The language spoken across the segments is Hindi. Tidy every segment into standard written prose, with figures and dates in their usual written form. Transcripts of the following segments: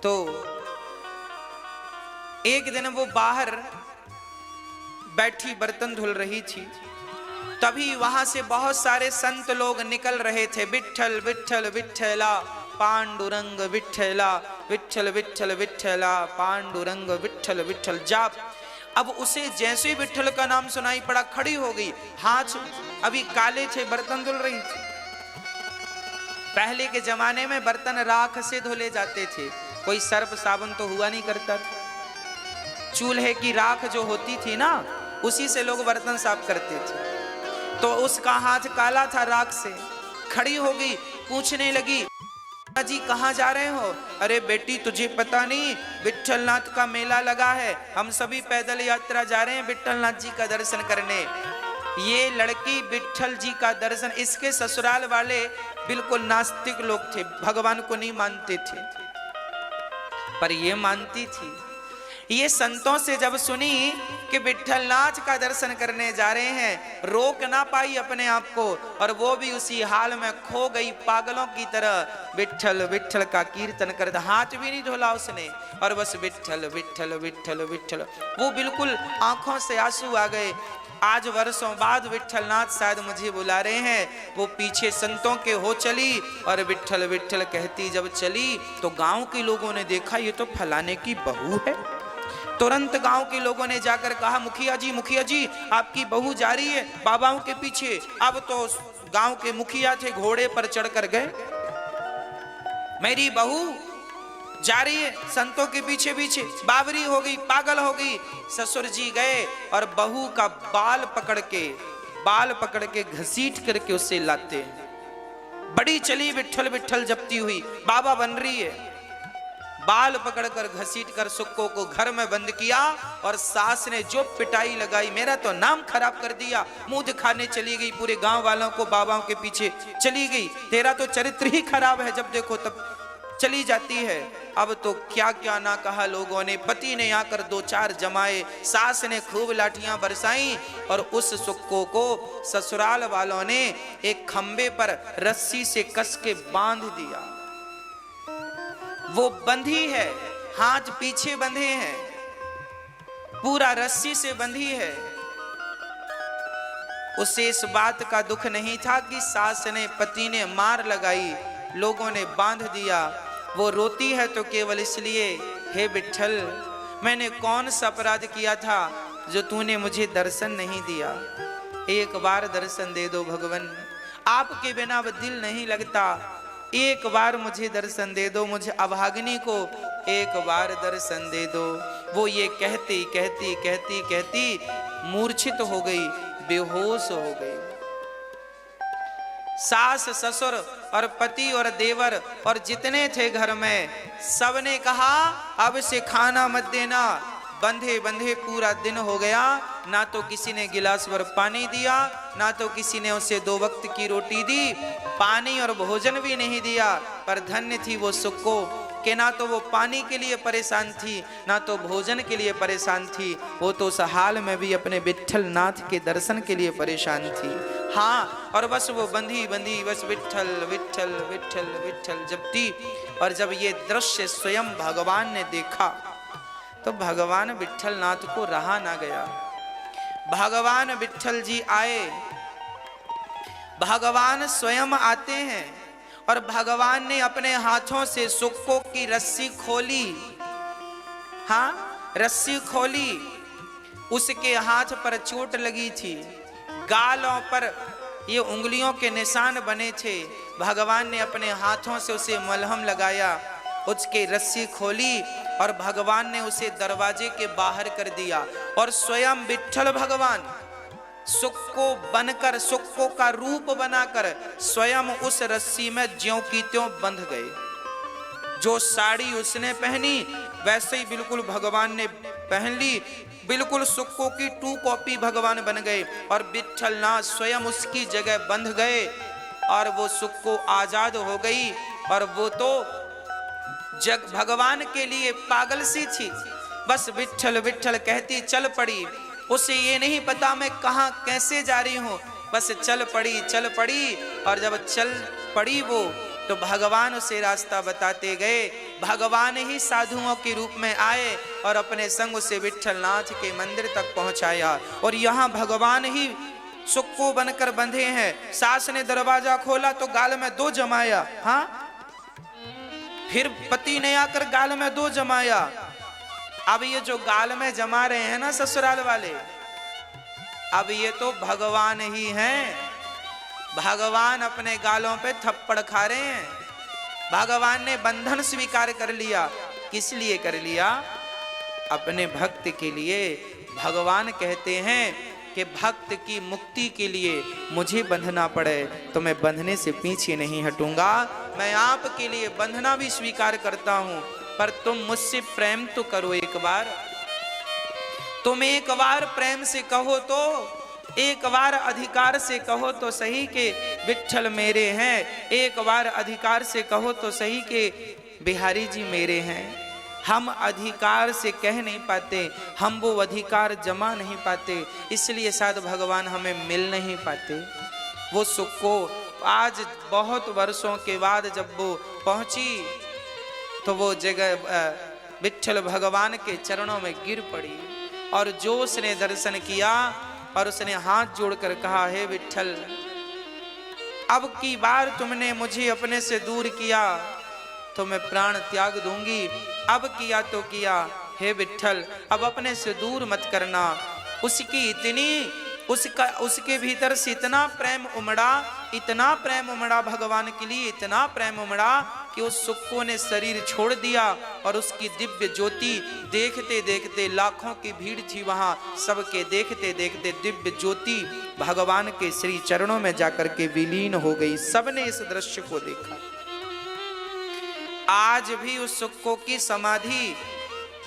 तो एक दिन वो बाहर बैठी बर्तन धुल रही थी, तभी वहां से बहुत सारे संत लोग निकल रहे थे। विठ्ठल विठ्ठल विठ्ठला पांडुरंग विठ्ठला, विठ्ठल विठ्ठल विठ्ठला पांडुरंग विठ्ठल विठ्ठल जाप। अब उसे जैसे ही विठ्ठल का नाम सुनाई पड़ा खड़ी हो गई, हाथ अभी काले थे, बर्तन धुल रही थी। पहले के जमाने में बर्तन राख से धुले जाते थे, कोई सर्फ साबुन तो हुआ नहीं करता था। चूल्हे की राख जो होती थी ना, उसी से लोग बर्तन साफ करते थे। तो उसका हाथ काला था राख से, खड़ी हो गई, पूछने लगी जी कहाँ जा रहे हो? अरे बेटी तुझे पता नहीं, विठ्ठलनाथ का मेला लगा है, हम सभी पैदल यात्रा जा रहे हैं विठ्ठलनाथ जी का दर्शन करने। ये लड़की विठ्ठल जी का दर्शन, इसके ससुराल वाले बिल्कुल नास्तिक लोग थे, भगवान को नहीं मानते थे, पर ये मानती थी। ये संतों से जब सुनी कि विठ्ठलनाथ का दर्शन करने जा रहे हैं, रोक ना पाई अपने आप को, और वो भी उसी हाल में खो गई पागलों की तरह। विठ्ठल विठ्ठल का कीर्तन कर, हाथ भी नहीं धोला उसने, और बस विठ्ठल विठ्ठल विठ्ठल विठ्ठल। वो बिल्कुल आंखों से आंसू आ गए। आज वर्षों बाद विठ्ठलनाथ शायद मुझे बुला रहे हैं। वो पीछे संतों के हो चली और विठ्ठल विठ्ठल कहती जब चली तो गांव के लोगों ने देखा ये तो फलाने की बहू है। तुरंत गांव के लोगों ने जाकर कहा मुखिया जी आपकी बहू जा रही है बाबाओं के पीछे। अब तो गांव के मुखिया थे, घोड़े पर चढ़कर गए, मेरी बहू जा रही है संतों के पीछे पीछे। बावरी हो गई, पागल हो गई। ससुर जी गए और बहू का बाल पकड़ के घसीट करके उससे लाते हैं। बड़ी चली विठ्ठल विठ्ठल जपती हुई, बाबा बन रही है। बाल पकड़कर घसीट कर सुक्को को घर में बंद किया, और सास ने जो पिटाई लगाई, मेरा तो नाम खराब कर दिया, मुंह दिखाने चली गई, पूरे गांव वालों को बाबाओं के पीछे चली गई, तेरा तो चरित्र ही खराब है, जब देखो तब चली जाती है। अब तो क्या क्या ना कहा लोगों ने। पति ने आकर 2-4 जमाए, सास ने खूब लाठियां बरसाई, और उस सुक्को को ससुराल वालों ने एक खंबे पर रस्सी से कस के बांध दिया। वो बंधी है, हाथ पीछे बंधे हैं, पूरा रस्सी से बंधी है। उसे इस बात का दुख नहीं था कि सास ने पति ने मार लगाई, लोगों ने बांध दिया। वो रोती है तो केवल इसलिए, हे विठ्ठल मैंने कौन सा अपराध किया था जो तूने मुझे दर्शन नहीं दिया। एक बार दर्शन दे दो भगवान, आपके बिना अब दिल नहीं लगता, एक बार मुझे दर्शन दे दो, मुझे अभागिनी को एक बार दर्शन दे दो। वो ये कहती कहती कहती कहती मूर्छित हो गई, बेहोश हो गई। सास ससुर और पति और देवर और जितने थे घर में, सबने कहा अब से खाना मत देना। बंधे बंधे पूरा दिन हो गया, ना तो किसी ने गिलास भर पानी दिया, ना तो किसी ने उसे 2 वक्त की रोटी दी, पानी और भोजन भी नहीं दिया। पर धन्य थी वो सुक्को कि ना तो वो पानी के लिए परेशान थी, ना तो भोजन के लिए परेशान थी। वो तो उस हाल में भी अपने विठ्ठलनाथ के दर्शन के लिए परेशान थी। हाँ, और बस वो बंधी बंधी बस विठ्ठल विठ्ठल विठ्ठल विठ्ठल जपती। और जब ये दृश्य स्वयं भगवान ने देखा तो भगवान विठ्ठलनाथ को रहा ना गया। भगवान विठ्ठल जी आए, भगवान स्वयं आते हैं, और भगवान ने अपने हाथों से सुक्को की रस्सी खोली। हाँ, रस्सी खोली, उसके हाथ पर चोट लगी थी, गालों पर ये उंगलियों के निशान बने थे। भगवान ने अपने हाथों से उसे मलहम लगाया, उसकी रस्सी खोली, और भगवान ने उसे दरवाजे के बाहर कर दिया। और स्वयं विठ्ठल भगवान सुक्को बनकर, सुक्को का रूप बनाकर स्वयं उस रस्सी में ज्यों की त्यों बंध गए। जो साड़ी उसने पहनी वैसे ही बिल्कुल भगवान ने पहन ली, बिल्कुल सुक्को की 2 कॉपी भगवान बन गए, और विठ्ठलनाथ स्वयं उसकी जगह बंध गए, और वो सुक्को आजाद हो गई। और वो तो जग भगवान के लिए पागल सी थी, बस विठ्ठल विठ्ठल कहती चल पड़ी। उसे ये नहीं पता मैं कहां कैसे जा रही हूं, बस चल पड़ी। और जब चल पड़ी वो, तो भगवान उसे रास्ता बताते गए। भगवान ही साधुओं के रूप में आए और अपने संग उसे विट्ठलनाथ के मंदिर तक पहुंचाया। और यहाँ भगवान ही सुक्को बनकर बंधे हैं। सास ने दरवाजा खोला तो गाल में 2 जमाया। हाँ, फिर पति ने आकर गाल में 2 जमाया। अब ये जो गाल में जमा रहे हैं ना ससुराल वाले, अब ये तो भगवान ही हैं। भगवान अपने गालों पे थप्पड़ खा रहे हैं। भगवान ने बंधन स्वीकार कर लिया। किस लिए कर लिया? अपने भक्त के लिए। भगवान कहते हैं कि भक्त की मुक्ति के लिए मुझे बंधना पड़े तो मैं बंधने से पीछे नहीं हटूंगा। मैं आपके लिए बंधना भी स्वीकार करता हूं, पर तुम मुझसे प्रेम तो करो एक बार। तुम एक बार प्रेम से कहो तो, एक बार अधिकार से कहो तो सही के विट्ठल मेरे हैं। एक बार अधिकार से कहो तो सही के बिहारी जी मेरे हैं। हम अधिकार से कह नहीं पाते, हम वो अधिकार जमा नहीं पाते, इसलिए शायद भगवान हमें मिल नहीं पाते। वो सुख को आज बहुत वर्षों के बाद जब वो पहुंची तो वो जगह विट्ठल भगवान के चरणों में गिर पड़ी और जो उसने दर्शन किया और उसने हाथ जोड़कर कहा, हे विट्ठल, अब की बार तुमने मुझे अपने से दूर किया तो मैं प्राण त्याग दूंगी। अब किया तो किया, हे विट्ठल अब अपने से दूर मत करना। उसके भीतर से इतना प्रेम उमड़ा, इतना प्रेम उमड़ा भगवान के लिए, इतना प्रेम उमड़ा कि उस सुक्को ने शरीर छोड़ दिया और उसकी दिव्य ज्योति देखते देखते, लाखों की भीड़ थी वहां, सबके देखते देखते दिव्य ज्योति भगवान के श्री चरणों में जाकर के विलीन हो गई। सबने इस दृश्य को देखा। आज भी उस सुक्को की समाधि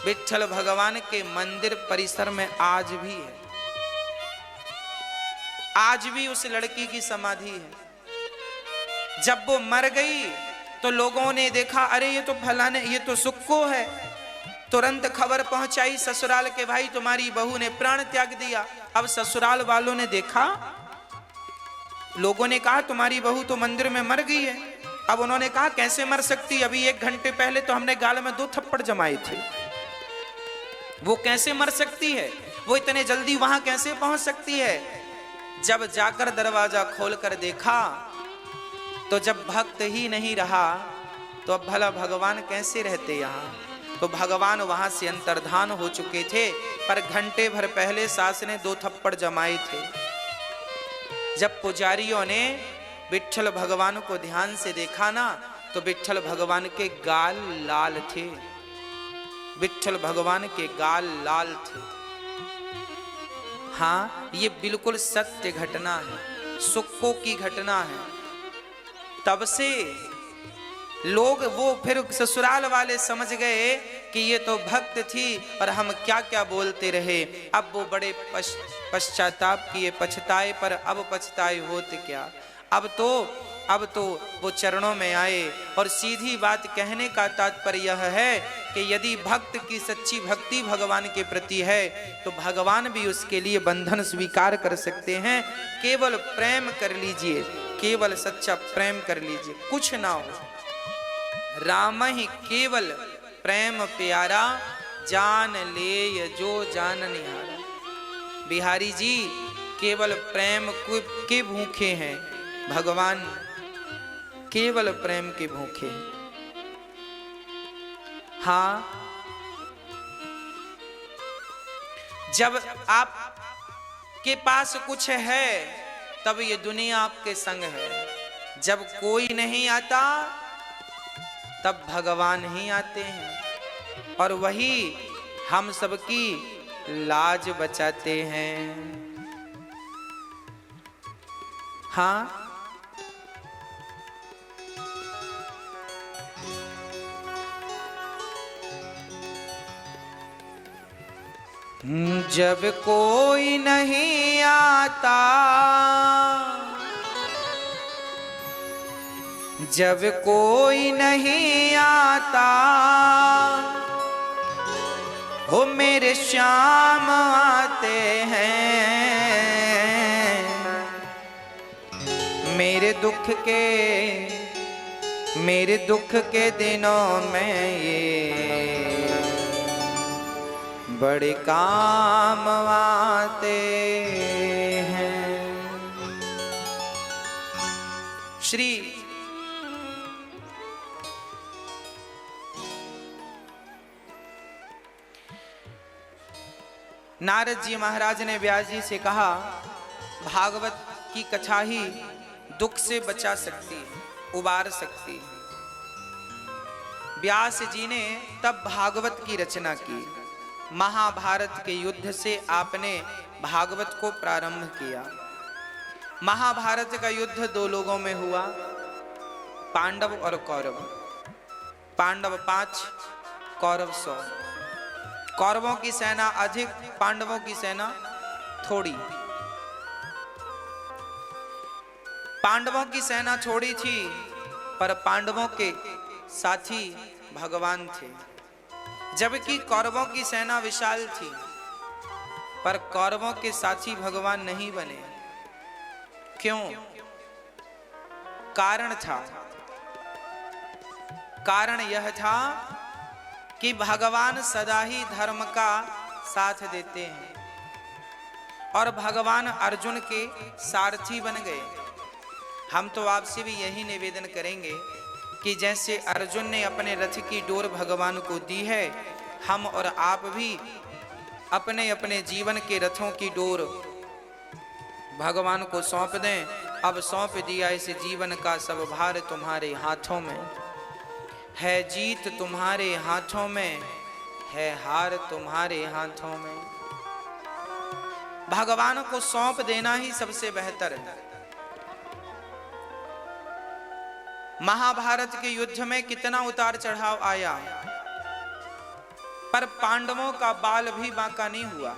विट्ठल भगवान के मंदिर परिसर में आज भी है। आज भी उस लड़की की समाधि है। जब वो मर गई तो लोगों ने देखा, अरे ये तो फलाने, ये तो सुक्को है। तुरंत खबर पहुंचाई ससुराल के, भाई तुम्हारी बहू ने प्राण त्याग दिया। अब ससुराल वालों ने देखा, लोगों ने कहा तुम्हारी बहू तो मंदिर में मर गई है। अब उन्होंने कहा कैसे मर सकती, अभी 1 घंटे पहले तो हमने गाल में 2 थप्पड़ जमाए थे। वो कैसे मर सकती है, वो इतने जल्दी वहां कैसे पहुंच सकती है। जब जाकर दरवाजा खोलकर देखा तो जब भक्त ही नहीं रहा तो अब भला भगवान कैसे रहते यहाँ। तो भगवान वहां से अंतर्धान हो चुके थे, पर घंटे भर पहले सास ने 2 थप्पड़ जमाए थे। जब पुजारियों ने विट्ठल भगवान को ध्यान से देखा ना तो विट्ठल भगवान के गाल लाल थे। विट्ठल भगवान के गाल लाल थे। हाँ, ये बिल्कुल सत्य घटना है, सुक्को की घटना है। तब से लोग, वो फिर ससुराल वाले समझ गए कि ये तो भक्त थी और हम क्या क्या बोलते रहे। अब वो बड़े पश्चाताप किए, पछताए, पर अब पछताए होते क्या। अब तो वो चरणों में आए और सीधी बात कहने का तात्पर्य यह है कि यदि भक्त की सच्ची भक्ति भगवान के प्रति है तो भगवान भी उसके लिए बंधन स्वीकार कर सकते हैं। केवल प्रेम कर लीजिए, केवल सच्चा प्रेम कर लीजिए, कुछ ना हो। राम ही केवल प्रेम प्यारा, जान ले जो जान निहारा। बिहारी जी केवल प्रेम के भूखे हैं, भगवान केवल प्रेम के भूखे। हाँ, जब आप के पास कुछ है तब ये दुनिया आपके संग है। जब कोई नहीं आता तब भगवान ही आते हैं और वही हम सबकी लाज बचाते हैं। हाँ, जब कोई नहीं आता, जब कोई नहीं आता, वो मेरे श्याम आते हैं। मेरे दुख के मेरे दुख के दिनों में ये बड़े काम आते हैं। श्री नारद जी महाराज ने व्यास जी से कहा, भागवत की कथा ही दुख से बचा सकती है, उबार सकती है। व्यास जी ने तब भागवत की रचना की। महाभारत के युद्ध से आपने भागवत को प्रारंभ किया। महाभारत का युद्ध दो लोगों में हुआ, पांडव और कौरव। पांडव 5, कौरव 100। कौरवों की सेना अधिक, पांडवों की सेना थोड़ी। पांडवों की सेना थोड़ी थी, पर पांडवों के साथी भगवान थे, जबकि कौरवों की सेना विशाल थी, पर कौरवों के साथी भगवान नहीं बने। क्यों? कारण था। कारण यह था कि भगवान सदा ही धर्म का साथ देते हैं और भगवान अर्जुन के सारथी बन गए। हम तो आपसे भी यही निवेदन करेंगे कि जैसे अर्जुन ने अपने रथ की डोर भगवान को दी है, हम और आप भी अपने अपने जीवन के रथों की डोर भगवान को सौंप दें। अब सौंप दिया इस जीवन का सब भार तुम्हारे हाथों में है, जीत तुम्हारे हाथों में है, हार तुम्हारे हाथों में। भगवान को सौंप देना ही सबसे बेहतर है। महाभारत के युद्ध में कितना उतार चढ़ाव आया, पर पांडवों का बाल भी बांका नहीं हुआ।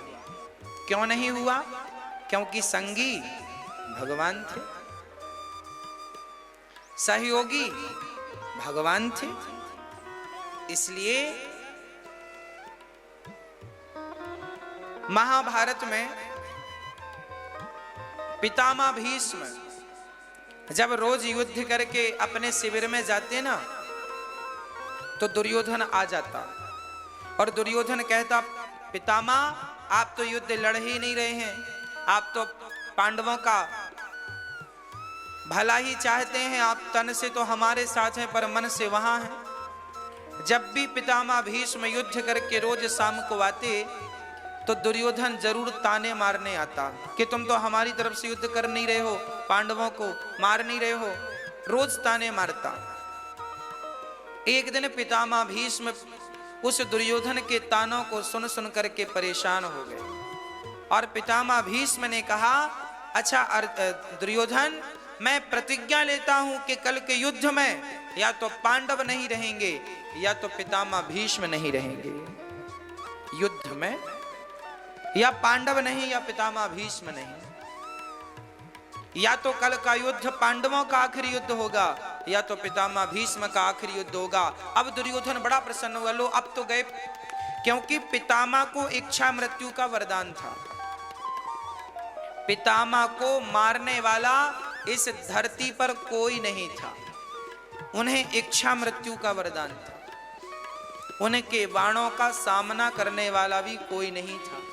क्यों नहीं हुआ? क्योंकि संगी भगवान थे, सहयोगी भगवान थे। इसलिए महाभारत में पितामह भीष्म जब रोज युद्ध करके अपने शिविर में जाते ना, तो दुर्योधन आ जाता और दुर्योधन कहता, पितामह आप तो युद्ध लड़ ही नहीं रहे हैं, आप तो पांडवों का भला ही चाहते हैं, आप तन से तो हमारे साथ हैं पर मन से वहां हैं। जब भी पितामह भीष्म युद्ध करके रोज शाम को आते, तो दुर्योधन जरूर ताने मारने आता कि तुम तो हमारी तरफ से युद्ध कर नहीं रहे हो, पांडवों को मार नहीं रहे हो, रोज ताने मारता। एक दिन पितामह भीष्म उस दुर्योधन के तानों को सुन सुन करके परेशान हो गए और पितामह भीष्म ने कहा, अच्छा दुर्योधन, मैं प्रतिज्ञा लेता हूं कि कल के युद्ध में या तो पांडव नहीं रहेंगे या तो पितामह भीष्म नहीं रहेंगे। युद्ध में या पांडव नहीं या पितामह भीष्म नहीं, या तो कल का युद्ध पांडवों का आखिरी युद्ध होगा या तो पितामह भीष्म का आखिरी युद्ध होगा। अब दुर्योधन बड़ा प्रसन्न हुआ, लो अब तो गए, क्योंकि पितामह को इच्छा मृत्यु का वरदान था। पितामह को मारने वाला इस धरती पर कोई नहीं था, उन्हें इच्छा मृत्यु का वरदान था। उनके बाणों का सामना करने वाला भी कोई नहीं था।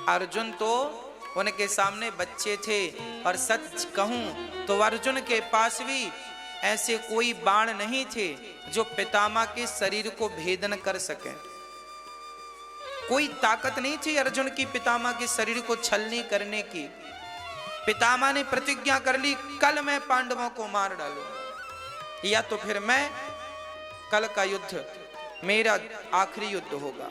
अर्जुन तो उनके सामने बच्चे थे, और सच कहूं तो अर्जुन के पास भी ऐसे कोई बाण नहीं थे जो पितामह के शरीर को भेदन कर सके। कोई ताकत नहीं थी अर्जुन की पितामह के शरीर को छलनी करने की। पितामह ने प्रतिज्ञा कर ली, कल मैं पांडवों को मार डालूंगा या तो फिर मैं, कल का युद्ध मेरा आखिरी युद्ध होगा।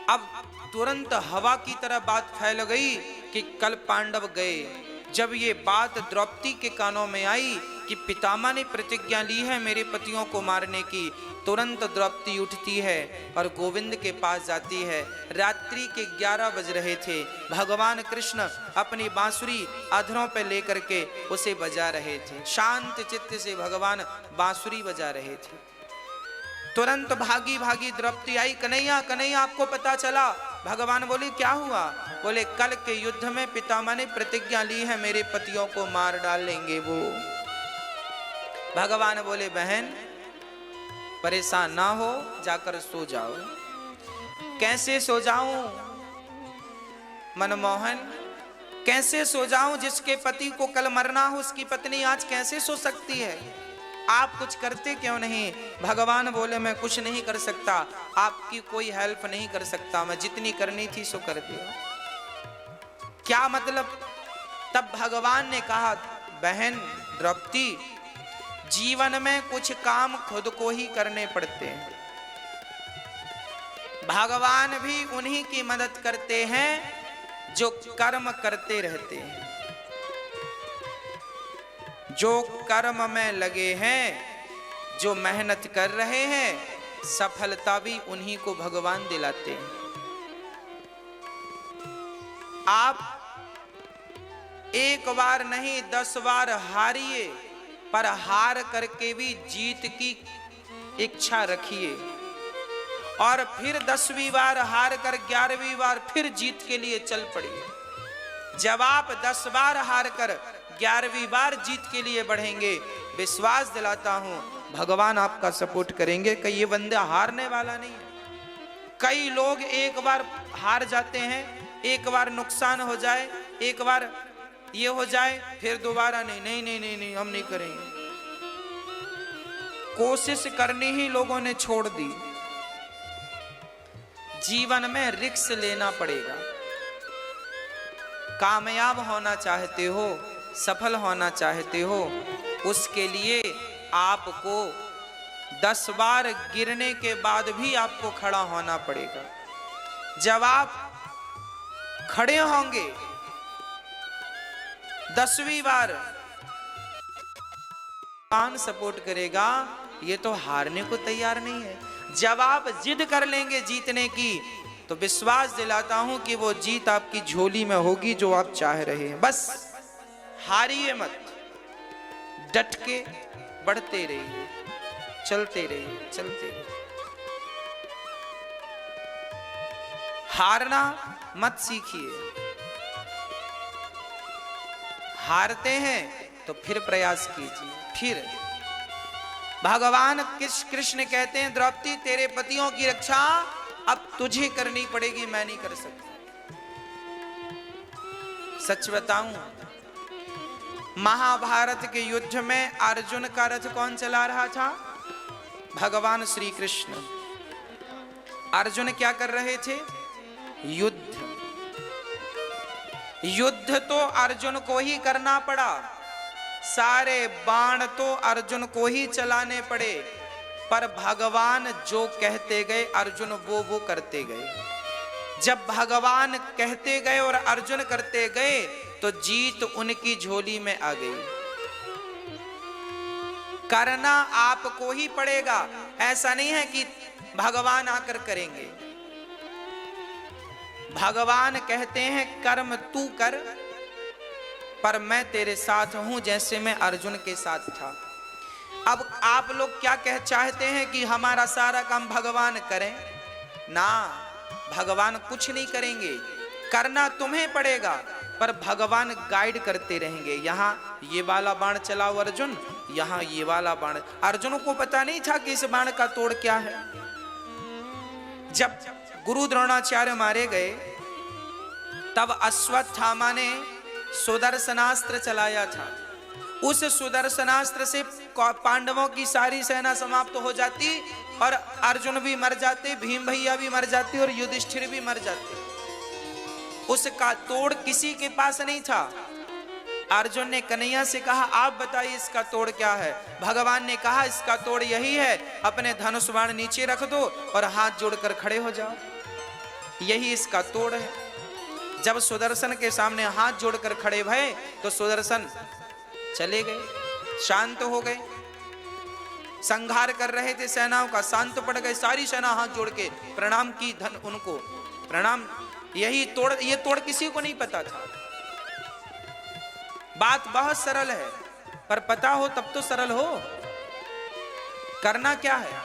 अब तुरंत हवा की तरह बात फैल गई कि कल पांडव गए। जब ये बात द्रौपदी के कानों में आई कि पितामह ने प्रतिज्ञा ली है मेरे पतियों को मारने की, तुरंत द्रौपदी उठती है और गोविंद के पास जाती है। रात्रि के 11 बज रहे थे। भगवान कृष्ण अपनी बांसुरी अधरों पे लेकर के उसे बजा रहे थे। शांत चित्त से भगवान बांसुरी बजा रहे थे। तुरंत भागी भागी द्रौपदी आई, कन्हैया कन्हैया आपको पता चला? भगवान बोले क्या हुआ? बोले कल के युद्ध में पितामह ने प्रतिज्ञा ली है मेरे पतियों को मार डालेंगे वो। भगवान बोले बहन परेशान ना हो, जाकर सो जाओ। कैसे सो जाऊं मनमोहन, कैसे सो जाऊं? जिसके पति को कल मरना हो उसकी पत्नी आज कैसे सो सकती है? आप कुछ करते क्यों नहीं? भगवान बोले मैं कुछ नहीं कर सकता, आपकी कोई हेल्प नहीं कर सकता, मैं जितनी करनी थी सो कर दिया। क्या मतलब? तब भगवान ने कहा बहन द्रौपदी, जीवन में कुछ काम खुद को ही करने पड़ते हैं। भगवान भी उन्हीं की मदद करते हैं जो कर्म करते रहते हैं, जो कर्म में लगे हैं, जो मेहनत कर रहे हैं, सफलता भी उन्हीं को भगवान दिलाते हैं। आप एक बार नहीं 10 बार हारिए, पर हार करके भी जीत की इच्छा रखिए, और फिर 10वीं बार हार कर 11वीं बार फिर जीत के लिए चल पड़िए। जब आप 10 बार हार कर 11वीं बार जीत के लिए बढ़ेंगे, विश्वास दिलाता हूं भगवान आपका सपोर्ट करेंगे। कि ये बंदा हारने वाला नहीं है। कई लोग एक बार हार जाते हैं, एक बार नुकसान हो जाए, एक बार ये हो जाए, फिर दोबारा नहीं नहीं नहीं नहीं नहीं हम नहीं करेंगे। कोशिश करनी ही लोगों ने छोड़ दी। जीवन में रिस्क लेना पड़ेगा। कामयाब होना चाहते हो, सफल होना चाहते हो, उसके लिए आपको 10 बार गिरने के बाद भी आपको खड़ा होना पड़ेगा। जब आप खड़े होंगे 10वीं बार भगवान सपोर्ट करेगा। ये तो हारने को तैयार नहीं है। जब आप जिद कर लेंगे जीतने की, तो विश्वास दिलाता हूं कि वो जीत आपकी झोली में होगी जो आप चाह रहे हैं। बस हारिए मत, डट के बढ़ते रहिए, चलते रहिए, चलते रहिए। हारना मत सीखिए। हारते हैं तो फिर प्रयास कीजिए। फिर भगवान कृष्ण कहते हैं द्रौपदी तेरे पतियों की रक्षा अब तुझे करनी पड़ेगी, मैं नहीं कर सकता। सच बताऊं, महाभारत के युद्ध में अर्जुन का रथ कौन चला रहा था? भगवान श्री कृष्ण। अर्जुन क्या कर रहे थे? युद्ध। युद्ध तो अर्जुन को ही करना पड़ा, सारे बाण तो अर्जुन को ही चलाने पड़े, पर भगवान जो कहते गए अर्जुन वो करते गए। जब भगवान कहते गए और अर्जुन करते गए तो जीत उनकी झोली में आ गई। करना आपको ही पड़ेगा, ऐसा नहीं है कि भगवान आकर करेंगे। भगवान कहते हैं कर्म तू कर, पर मैं तेरे साथ हूं, जैसे मैं अर्जुन के साथ था। अब आप लोग क्या चाहते हैं कि हमारा सारा काम भगवान करें? ना, भगवान कुछ नहीं करेंगे। करना तुम्हें पड़ेगा, पर भगवान गाइड करते रहेंगे। यहाँ ये वाला बाण चलाओ अर्जुन, यहाँ ये वाला बाण। अर्जुन को पता नहीं था कि इस बाण का तोड़ क्या है। जब गुरु द्रोणाचार्य मारे गए, तब अश्वत्थामा ने सुदर्शनास्त्र चलाया था। उस सुदर्शनास्त्र से पांडवों की सारी सेना समाप्त हो जाती और अर्जुन भी मर जाते, भीम भैया भी मर जाते और युधिष्ठिर भी मर जाते। उसका तोड़ किसी के पास नहीं था। अर्जुन ने कन्हैया से कहा आप बताइए इसका तोड़ क्या है? भगवान ने कहा इसका तोड़ यही है, अपने धनुष बाण नीचे रख दो और हाथ जोड़कर खड़े हो जाओ, यही इसका तोड़ है। जब सुदर्शन के सामने हाथ जोड़कर खड़े भये तो सुदर्शन चले गए, शांत हो गए। संहार कर रहे थे सेनाओं का, शांत पड़ गए। सारी सेना हाथ जोड़ के प्रणाम की, धन उनको प्रणाम। यही तोड़, ये तोड़ किसी को नहीं पता था। बात बहुत सरल है, पर पता हो तब तो सरल हो। करना क्या है?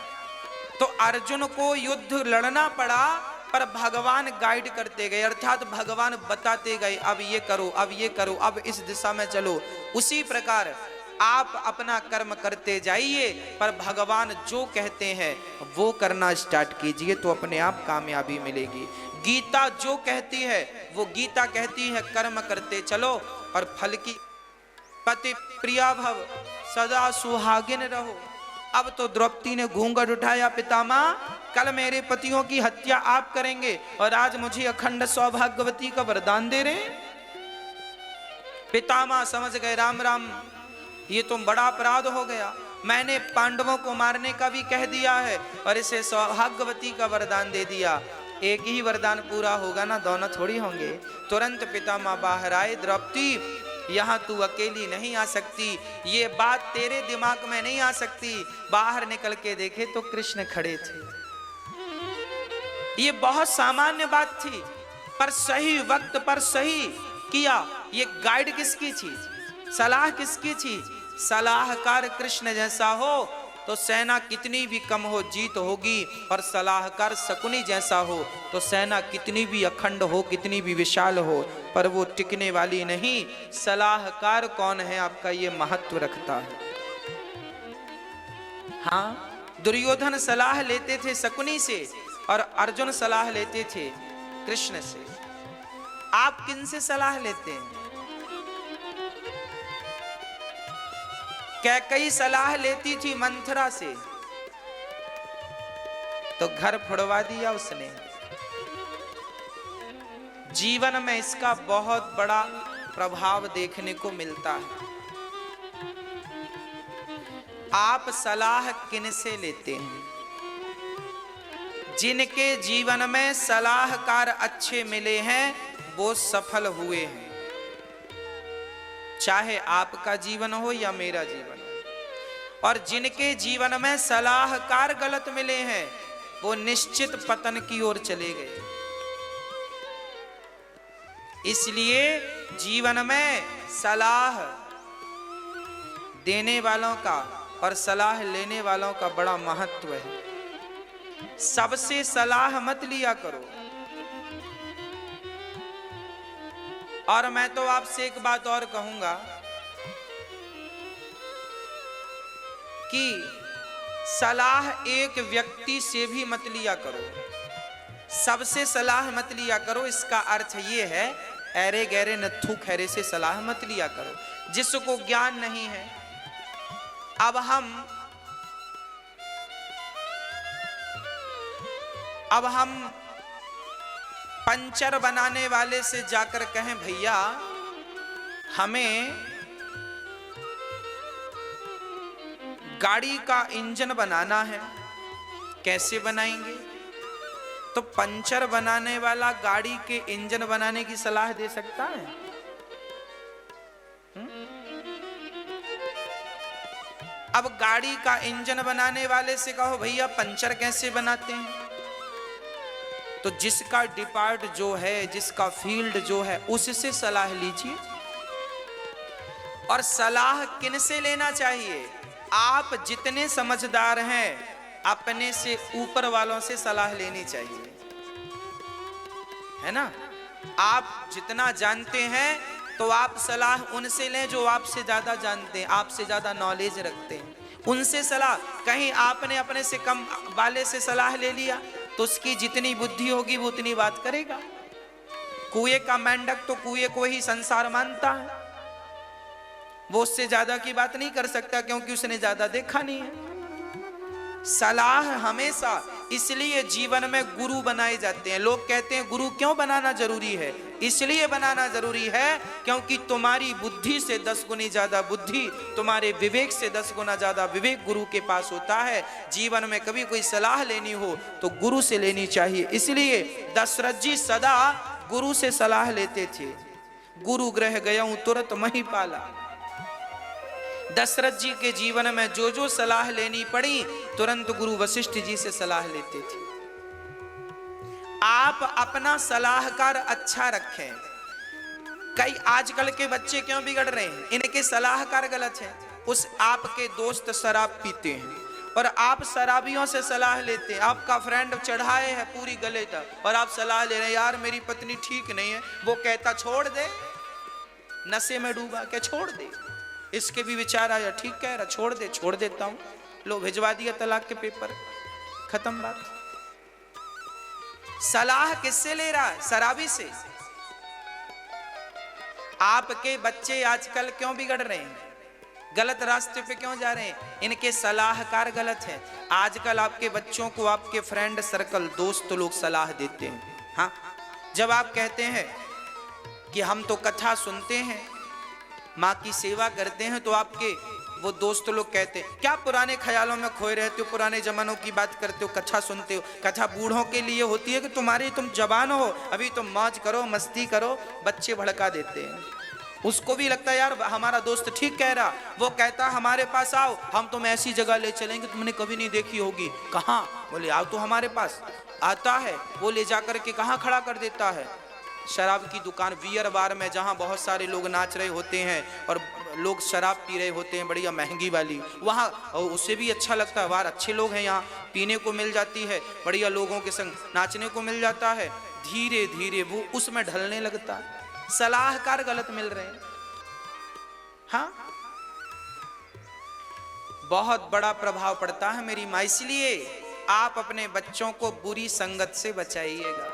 तो अर्जुन को युद्ध लड़ना पड़ा, पर भगवान गाइड करते गए, अर्थात भगवान बताते गए अब ये करो, अब ये करो, अब इस दिशा में चलो। उसी प्रकार आप अपना कर्म करते जाइए, पर भगवान जो कहते हैं वो करना स्टार्ट कीजिए, तो अपने आप कामयाबी मिलेगी। गीता जो कहती है वो गीता कहती है कर्म करते चलो और फल की। पति प्रिया भव सदा सुहागिन रहो। अब तो द्रौपदी ने घूंघट उठाया, पितामह कल मेरे पतियों की हत्या आप करेंगे और आज मुझे अखंड सौभाग्यवती का वरदान दे रहे हैं। पितामह समझ गए, राम राम ये तो बड़ा अपराध हो गया, मैंने पांडवों को मारने का भी कह दिया है और इसे सौभाग्यवती का वरदान दे दिया। एक ही वरदान पूरा होगा ना, दोनों थोड़ी होंगे। तुरंत पितामह बाहर आए, द्रौपदी यहाँ तू अकेली नहीं आ सकती, ये बात तेरे दिमाग में नहीं आ सकती। बाहर निकल के देखे तो कृष्ण खड़े थे। ये बहुत सामान्य बात थी, पर सही वक्त पर सही किया। ये गाइड किसकी थी, सलाह किसकी थी? सलाहकार कृष्ण जैसा हो तो सेना कितनी भी कम हो जीत होगी, और सलाहकार शकुनी जैसा हो तो सेना कितनी भी अखंड हो, कितनी भी विशाल हो, पर वो टिकने वाली नहीं। सलाहकार कौन है आपका, ये महत्व रखता है। हाँ, दुर्योधन सलाह लेते थे शकुनी से और अर्जुन सलाह लेते थे कृष्ण से। आप किन से सलाह लेते हैं? कैकेयी सलाह लेती थी मंथरा से, तो घर फोड़वा दिया उसने। जीवन में इसका बहुत बड़ा प्रभाव देखने को मिलता है। आप सलाह किन से लेते हैं? जिनके जीवन में सलाहकार अच्छे मिले हैं वो सफल हुए हैं। चाहे आपका जीवन हो या मेरा जीवन हो। और जिनके जीवन में सलाहकार गलत मिले हैं वो निश्चित पतन की ओर चले गए। इसलिए जीवन में सलाह देने वालों का और सलाह लेने वालों का बड़ा महत्व है। सबसे सलाह मत लिया करो। और मैं तो आपसे एक बात और कहूंगा कि सलाह एक व्यक्ति से भी मत लिया करो, सबसे सलाह मत लिया करो। इसका अर्थ ये है ऐरे गहरे नत्थु खैरे से सलाह मत लिया करो, जिसको ज्ञान नहीं है। अब हम पंचर बनाने वाले से जाकर कहें भैया हमें गाड़ी का इंजन बनाना है, कैसे बनाएंगे? तो पंचर बनाने वाला गाड़ी के इंजन बनाने की सलाह दे सकता है? अब गाड़ी का इंजन बनाने वाले से कहो भैया पंचर कैसे बनाते हैं, तो जिसका डिपार्ट जो है, जिसका फील्ड जो है, उससे सलाह लीजिए। और सलाह किन से लेना चाहिए? आप जितने समझदार हैं अपने से ऊपर वालों से सलाह लेनी चाहिए, है ना? आप जितना जानते हैं तो आप सलाह उनसे लें जो आपसे ज्यादा जानते हैं, आपसे ज्यादा नॉलेज रखते हैं, उनसे सलाह। कहीं आपने अपने से कम वाले से सलाह ले लिया तो उसकी जितनी बुद्धि होगी वो उतनी बात करेगा। कुएं का मेंढक तो कुएं को ही संसार मानता है, वो उससे ज्यादा की बात नहीं कर सकता क्योंकि उसने ज्यादा देखा नहीं है। सलाह हमेशा इसलिए जीवन में गुरु बनाए जाते हैं। लोग कहते हैं गुरु क्यों बनाना जरूरी है? इसलिए बनाना जरूरी है क्योंकि तुम्हारी बुद्धि से 10 गुनी ज्यादा बुद्धि, तुम्हारे विवेक से 10 गुना ज्यादा विवेक गुरु के पास होता है। जीवन में कभी कोई सलाह लेनी हो तो गुरु से लेनी चाहिए। इसलिए दशरथ जी सदा गुरु से सलाह लेते थे। गुरु गृह गयऊं तुरत मही पाला। दशरथ जी के जीवन में जो जो सलाह लेनी पड़ी तुरंत गुरु वशिष्ठ जी से सलाह लेते थे। आप अपना सलाहकार अच्छा रखें। कई आजकल के बच्चे क्यों बिगड़ रहे हैं? इनके सलाहकार गलत हैं। उस आपके दोस्त शराब पीते हैं और आप शराबियों से सलाह लेते हैं। आपका फ्रेंड चढ़ाए है पूरी गले तक और आप सलाह ले रहे हैं, यार मेरी पत्नी ठीक नहीं है। वो कहता छोड़ दे, नशे में डूबा के छोड़ दे। इसके भी विचार आया, ठीक कह रहा, छोड़ दे, छोड़ देता हूं, लो भिजवा दिया तलाक के पेपर, खत्म बात। सलाह किससे ले रहा है? शराबी से। आपके बच्चे आजकल क्यों बिगड़ रहे हैं, गलत रास्ते पे क्यों जा रहे हैं? इनके सलाहकार गलत हैं। आजकल आपके बच्चों को आपके फ्रेंड सर्कल, दोस्त लोग सलाह देते हैं। हाँ, जब आप कहते हैं कि हम तो कथा सुनते हैं, माँ की सेवा करते हैं, तो आपके वो दोस्त लोग कहते हैं क्या पुराने ख्यालों में खोए रहते हो, पुराने जमानों की बात करते हो, कथा सुनते हो। कथा बूढ़ों के लिए होती है कि तुम जवान हो, अभी तुम मौज करो, मस्ती करो। बच्चे भड़का देते हैं। उसको भी लगता है यार हमारा दोस्त ठीक कह रहा, वो कहता हमारे पास आओ, हम तुम ऐसी जगह ले चलेंगे तुमने कभी नहीं देखी होगी। कहाँ? बोले आओ तो हमारे पास। आता है, वो ले जाकर के कहाँ खड़ा कर देता है? शराब की दुकान, बियर बार में, जहाँ बहुत सारे लोग नाच रहे होते हैं और लोग शराब पी रहे होते हैं, बढ़िया महंगी वाली, वहाँ उससे भी अच्छा लगता है। वार अच्छे लोग हैं, यहाँ पीने को मिल जाती है, बढ़िया लोगों के संग नाचने को मिल जाता है। धीरे धीरे वो उसमें ढलने लगता है। सलाहकार गलत मिल रहे हैं। हाँ, बहुत बड़ा प्रभाव पड़ता है मेरी माँ। इसलिए आप अपने बच्चों को बुरी संगत से बचाइएगा।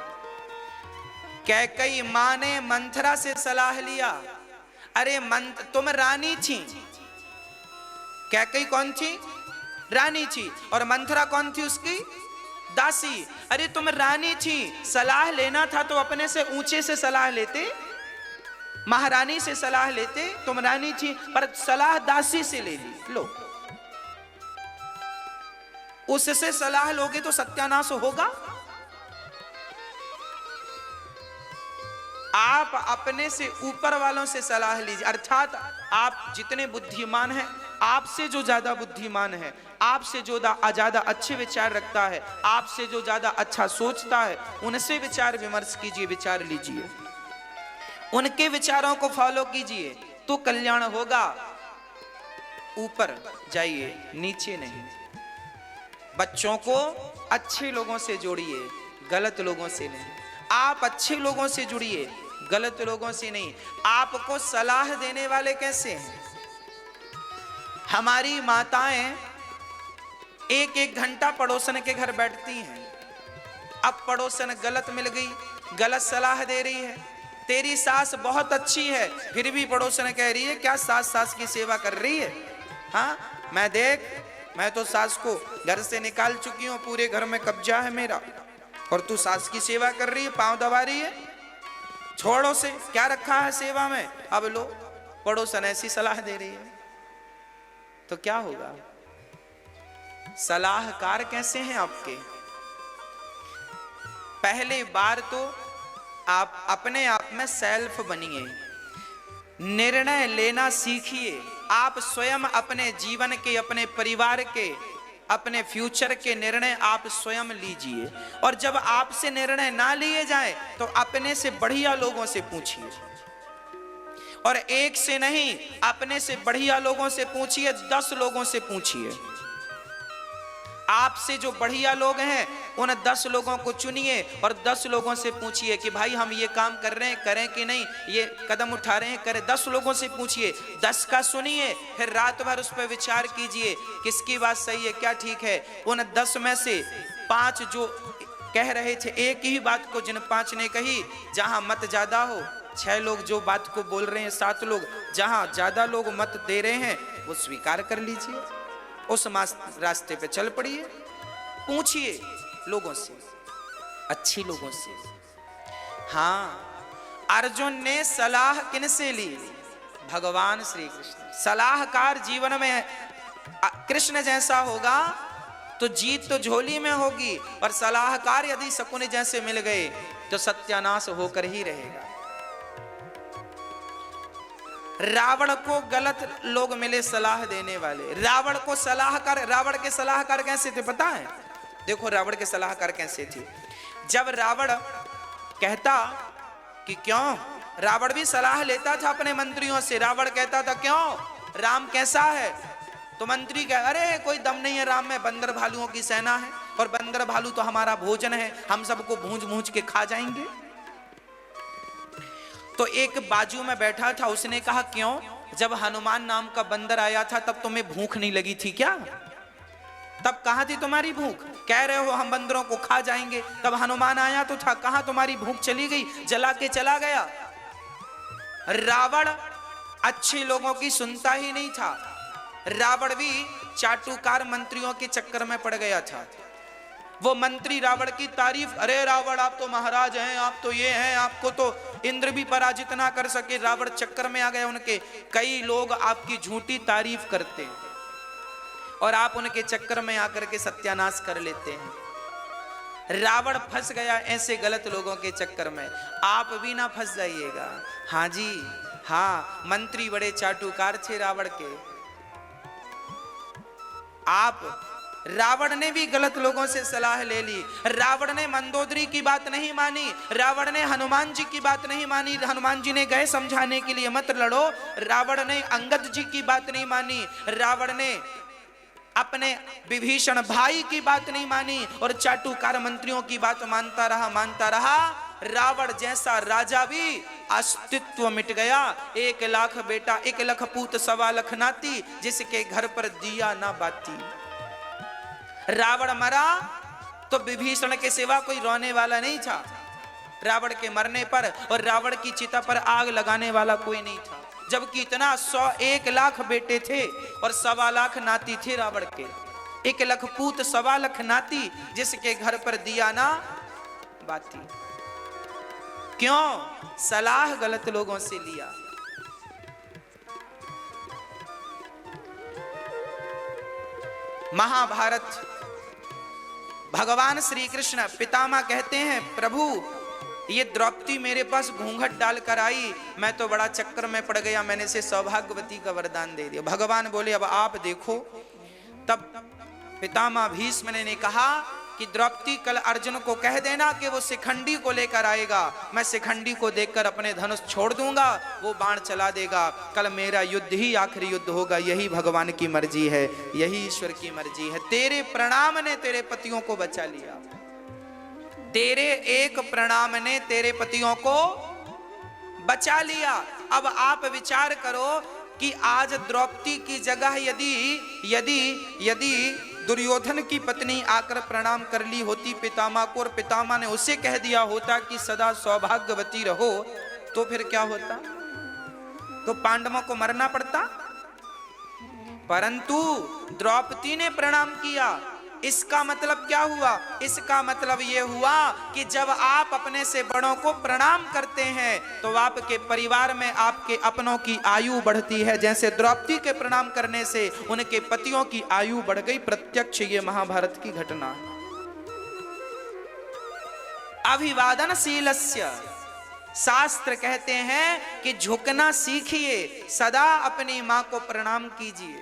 कैकई माँ ने मंथरा से सलाह लिया। अरे तुम रानी थी। कैकई कौन थी? रानी थी। और मंथरा कौन थी? उसकी दासी। अरे तुम रानी थी, सलाह लेना था तो अपने से ऊंचे से सलाह लेते, महारानी से सलाह लेते। तुम रानी थी पर सलाह दासी से ले ली। लो, उससे सलाह लोगे तो सत्यानाश होगा। आप अपने से ऊपर वालों से सलाह लीजिए। अर्थात आप जितने बुद्धिमान हैं, आपसे जो ज्यादा बुद्धिमान है, आपसे जो ज्यादा अच्छे विचार रखता है, आपसे जो ज्यादा अच्छा सोचता है, उनसे विचार विमर्श कीजिए, विचार लीजिए, उनके विचारों को फॉलो कीजिए तो कल्याण होगा। ऊपर जाइए, नीचे नहीं। बच्चों को अच्छे लोगों से जोड़िए, गलत लोगों से नहीं। आप अच्छे लोगों से जुड़िए, गलत लोगों से नहीं। आपको सलाह देने वाले कैसे हैं? हमारी माताएं एक एक घंटा पड़ोसन के घर बैठती हैं। अब पड़ोसन गलत मिल गई, गलत सलाह दे रही है। तेरी सास बहुत अच्छी है, फिर भी पड़ोसन कह रही है क्या सास की सेवा कर रही है? हाँ, मैं तो सास को घर से निकाल चुकी हूँ, पूरे घर में कब्जा है मेरा, और तू सास की सेवा कर रही है, पांव दबा रही है। छोड़ो से, क्या रखा है सेवा में? अब लो, पड़ोसन ऐसी सलाह दे रही है तो क्या होगा? सलाहकार कैसे हैं आपके? पहले बार तो आप अपने आप में सेल्फ बनिए, निर्णय लेना सीखिए। आप स्वयं अपने जीवन के, अपने परिवार के, अपने फ्यूचर के निर्णय आप स्वयं लीजिए। और जब आपसे निर्णय ना लिए जाए तो अपने से बढ़िया लोगों से पूछिए, और एक से नहीं, अपने से बढ़िया लोगों से पूछिए, 10 लोगों से पूछिए। आपसे जो बढ़िया लोग हैं उन 10 लोगों को चुनिए और 10 लोगों से पूछिए कि भाई हम ये काम कर रहे हैं, करें कि नहीं, ये कदम उठा रहे हैं, करें। 10 लोगों से पूछिए, 10 का सुनिए, फिर रात भर उस पर विचार कीजिए किसकी बात सही है, क्या ठीक है। उन 10 में से 5 जो कह रहे थे एक ही बात को, जिन 5 ने कही, जहां मत ज्यादा हो, 6 लोग जो बात को बोल रहे हैं, 7 लोग, जहां ज्यादा लोग मत दे रहे हैं वो स्वीकार कर लीजिए, उस रास्ते पे चल पड़िए। पूछिए लोगों से, अच्छी लोगों से। हाँ, अर्जुन ने सलाह किनसे ली? भगवान श्री कृष्ण। सलाहकार जीवन में कृष्ण जैसा होगा तो जीत तो झोली में होगी, और सलाहकार यदि शकुनी जैसे मिल गए तो सत्यानाश होकर ही रहेगा। रावण को गलत लोग मिले सलाह देने वाले। रावण को सलाहकार, रावण के सलाहकार कैसे थे पता है? देखो रावण के सलाहकार कैसे थे। जब रावण कहता कि क्यों, रावण भी सलाह लेता था अपने मंत्रियों से। रावण कहता था क्यों, राम कैसा है? तो मंत्री कह, अरे कोई दम नहीं है राम में, बंदर भालुओं की सेना है, और बंदर भालू तो हमारा भोजन है, हम सबको भूंज भूंज के खा जाएंगे। तो एक बाजू में बैठा था, उसने कहा क्यों? जब हनुमान नाम का बंदर आया था तब तुम्हें भूख नहीं लगी थी क्या? तब कहां थी तुम्हारी भूख? कह रहे हो हम बंदरों को खा जाएंगे, तब हनुमान आया तो था, कहां तुम्हारी भूख चली गई? जला के चला गया। रावण अच्छे लोगों की सुनता ही नहीं था। रावण भी चाटुकार मंत्रियों के चक्कर में पड़ गया था। वो मंत्री रावण की तारीफ, अरे रावण आप तो महाराज हैं, आप तो ये हैं, आपको तो इंद्र भी पराजित ना कर सके। रावण चक्कर में आ गए उनके। कई लोग आपकी झूठी तारीफ करते हैं और आप उनके चक्कर में आकर के सत्यानाश कर लेते हैं। रावण फंस गया ऐसे गलत लोगों के चक्कर में। आप भी ना फंस जाइएगा। हाँ जी हाँ, मंत्री बड़े चाटुकार थे रावण के। रावण ने भी गलत लोगों से सलाह ले ली। रावण ने मंदोदरी की बात नहीं मानी, रावण ने हनुमान जी की बात नहीं मानी। हनुमान जी ने गए समझाने के लिए मत लड़ो। रावण ने अंगद जी की बात नहीं मानी, रावण ने अपने विभीषण भाई की बात नहीं मानी और चाटुकार मंत्रियों की बात मानता रहा। रावण जैसा राजा भी अस्तित्व मिट गया। 1 लाख बेटा, 1 लाख पूत, 1.25 लाख नाती, जिसके घर पर दिया ना बाती। रावण मरा तो विभीषण के सिवा कोई रोने वाला नहीं था रावण के मरने पर, और रावण की चिता पर आग लगाने वाला कोई नहीं था। जबकि इतना 1 लाख बेटे थे और 1.25 लाख नाती थे रावण के। 1 लाख पूत, 1.25 लाख नाती, जिसके घर पर दिया ना बाती। क्यों? सलाह गलत लोगों से लिया। महाभारत, भगवान श्री कृष्ण पितामह कहते हैं, प्रभु ये द्रौपदी मेरे पास घूंघट डालकर आई, मैं तो बड़ा चक्कर में पड़ गया, मैंने इसे सौभाग्यवती का वरदान दे दिया। भगवान बोले अब आप देखो। तब पितामह भीष्म ने कहा कि द्रौपदी कल अर्जुन को कह देना कि वो शिखंडी को लेकर आएगा, मैं शिखंडी को देखकर अपने धनुष छोड़ दूंगा, वो बाण चला देगा, कल मेरा युद्ध ही आखिरी युद्ध होगा। यही भगवान की मर्जी है, यही ईश्वर की मर्जी है। तेरे प्रणाम ने तेरे पतियों को बचा लिया, तेरे एक प्रणाम ने तेरे पतियों को बचा लिया। अब आप विचार करो कि आज द्रौपदी की जगह यदि दुर्योधन की पत्नी आकर प्रणाम कर ली होती पितामह को, और पितामह ने उसे कह दिया होता कि सदा सौभाग्यवती रहो, तो फिर क्या होता? तो पांडवों को मरना पड़ता। परंतु द्रौपदी ने प्रणाम किया। इसका मतलब क्या हुआ? इसका मतलब यह हुआ कि जब आप अपने से बड़ों को प्रणाम करते हैं तो आपके परिवार में आपके अपनों की आयु बढ़ती है। जैसे द्रौपदी के प्रणाम करने से उनके पतियों की आयु बढ़ गई। प्रत्यक्ष ये महाभारत की घटना। अभिवादनशीलस्य, शास्त्र कहते हैं कि झुकना सीखिए, सदा अपनी मां को प्रणाम कीजिए,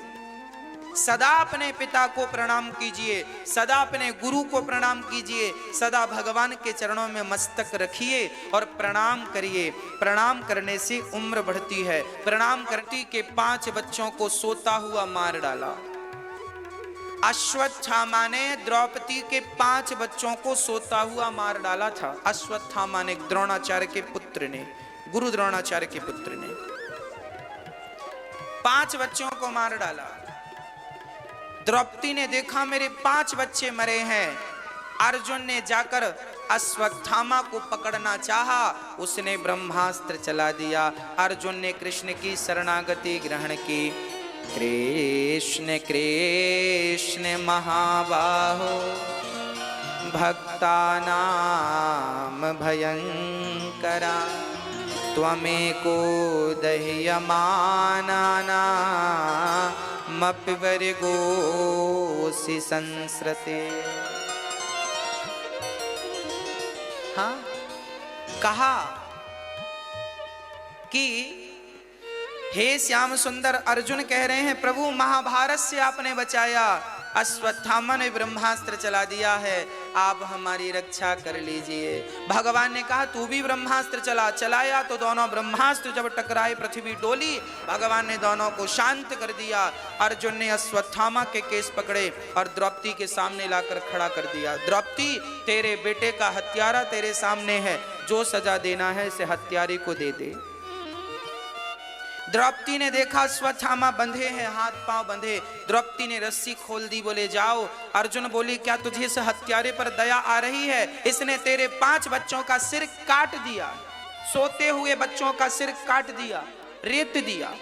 सदा अपने पिता को प्रणाम कीजिए, सदा अपने गुरु को प्रणाम कीजिए, सदा भगवान के चरणों में मस्तक रखिए और प्रणाम करिए। प्रणाम करने से उम्र बढ़ती है। प्रणाम करती के 5 बच्चों को सोता हुआ मार डाला। अश्वत्थामा ने द्रौपदी के 5 बच्चों को सोता हुआ मार डाला था। अश्वत्थामा ने, द्रोणाचार्य के पुत्र ने, गुरु द्रोणाचार्य के पुत्र ने 5 बच्चों को मार डाला। द्रौपदी ने देखा मेरे 5 बच्चे मरे हैं। अर्जुन ने जाकर अश्वत्थामा को पकड़ना चाहा, उसने ब्रह्मास्त्र चला दिया। अर्जुन ने कृष्ण की शरणागति ग्रहण की। कृष्ण कृष्ण महाबाहो भक्तानां भयंकरा, त्वमेको दह्यमानानामपि वर्गोऽसि संसृते। हाँ, कहा कि हे श्याम सुंदर, अर्जुन कह रहे हैं प्रभु महाभारत से आपने बचाया, अश्वत्थामा ने ब्रह्मास्त्र चला दिया है, आप हमारी रक्षा कर लीजिए। भगवान ने कहा तू भी ब्रह्मास्त्र चलाया तो दोनों ब्रह्मास्त्र जब टकराए पृथ्वी डोली। भगवान ने दोनों को शांत कर दिया। अर्जुन ने अश्वत्थामा के केस पकड़े और द्रौपदी के सामने लाकर खड़ा कर दिया। द्रौपदी, तेरे बेटे का हत्यारा तेरे सामने है, जो सजा देना है इसे हत्यारे को दे दे। द्रौपदी ने देखा अश्वत्थामा बंधे हैं, हाथ पांव बंधे। द्रौपदी ने रस्सी खोल दी, बोले जाओ। अर्जुन बोली क्या तुझे इस हत्यारे पर दया आ रही है? इसने तेरे 5 बच्चों का सिर काट दिया, सोते हुए बच्चों का सिर काट दिया, रेत दिया,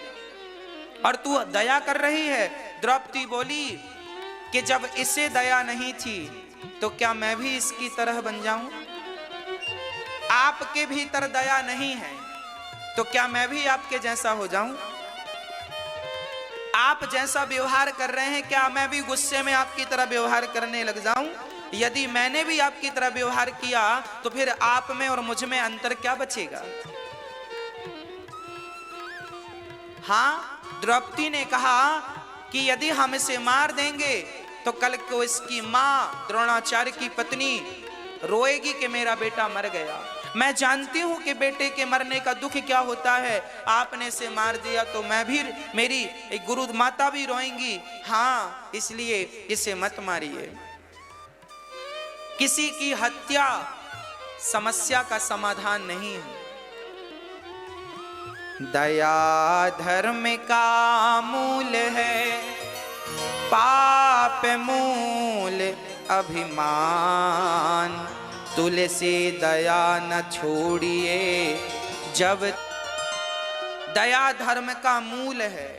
और तू दया कर रही है। द्रौपदी बोली कि जब इसे दया नहीं थी तो क्या मैं भी इसकी तरह बन जाऊं? आपके भीतर दया नहीं है तो क्या मैं भी आपके जैसा हो जाऊं? आप जैसा व्यवहार कर रहे हैं क्या मैं भी गुस्से में आपकी तरह व्यवहार करने लग जाऊं? यदि मैंने भी आपकी तरह व्यवहार किया तो फिर आप में और मुझ में अंतर क्या बचेगा? हाँ, द्रौपदी ने कहा कि यदि हम इसे मार देंगे तो कल को इसकी मां द्रोणाचार्य की पत्नी रोएगी कि मेरा बेटा मर गया। मैं जानती हूं कि बेटे के मरने का दुख क्या होता है। आपने इसे मार दिया तो मैं भी, मेरी एक गुरु माता भी रोएंगी। हाँ, इसलिए इसे मत मारिए। किसी की हत्या समस्या का समाधान नहीं है। दया धर्म का मूल है, पाप मूल अभिमान। तुलसी दया न छोड़िए जब। दया धर्म का मूल है।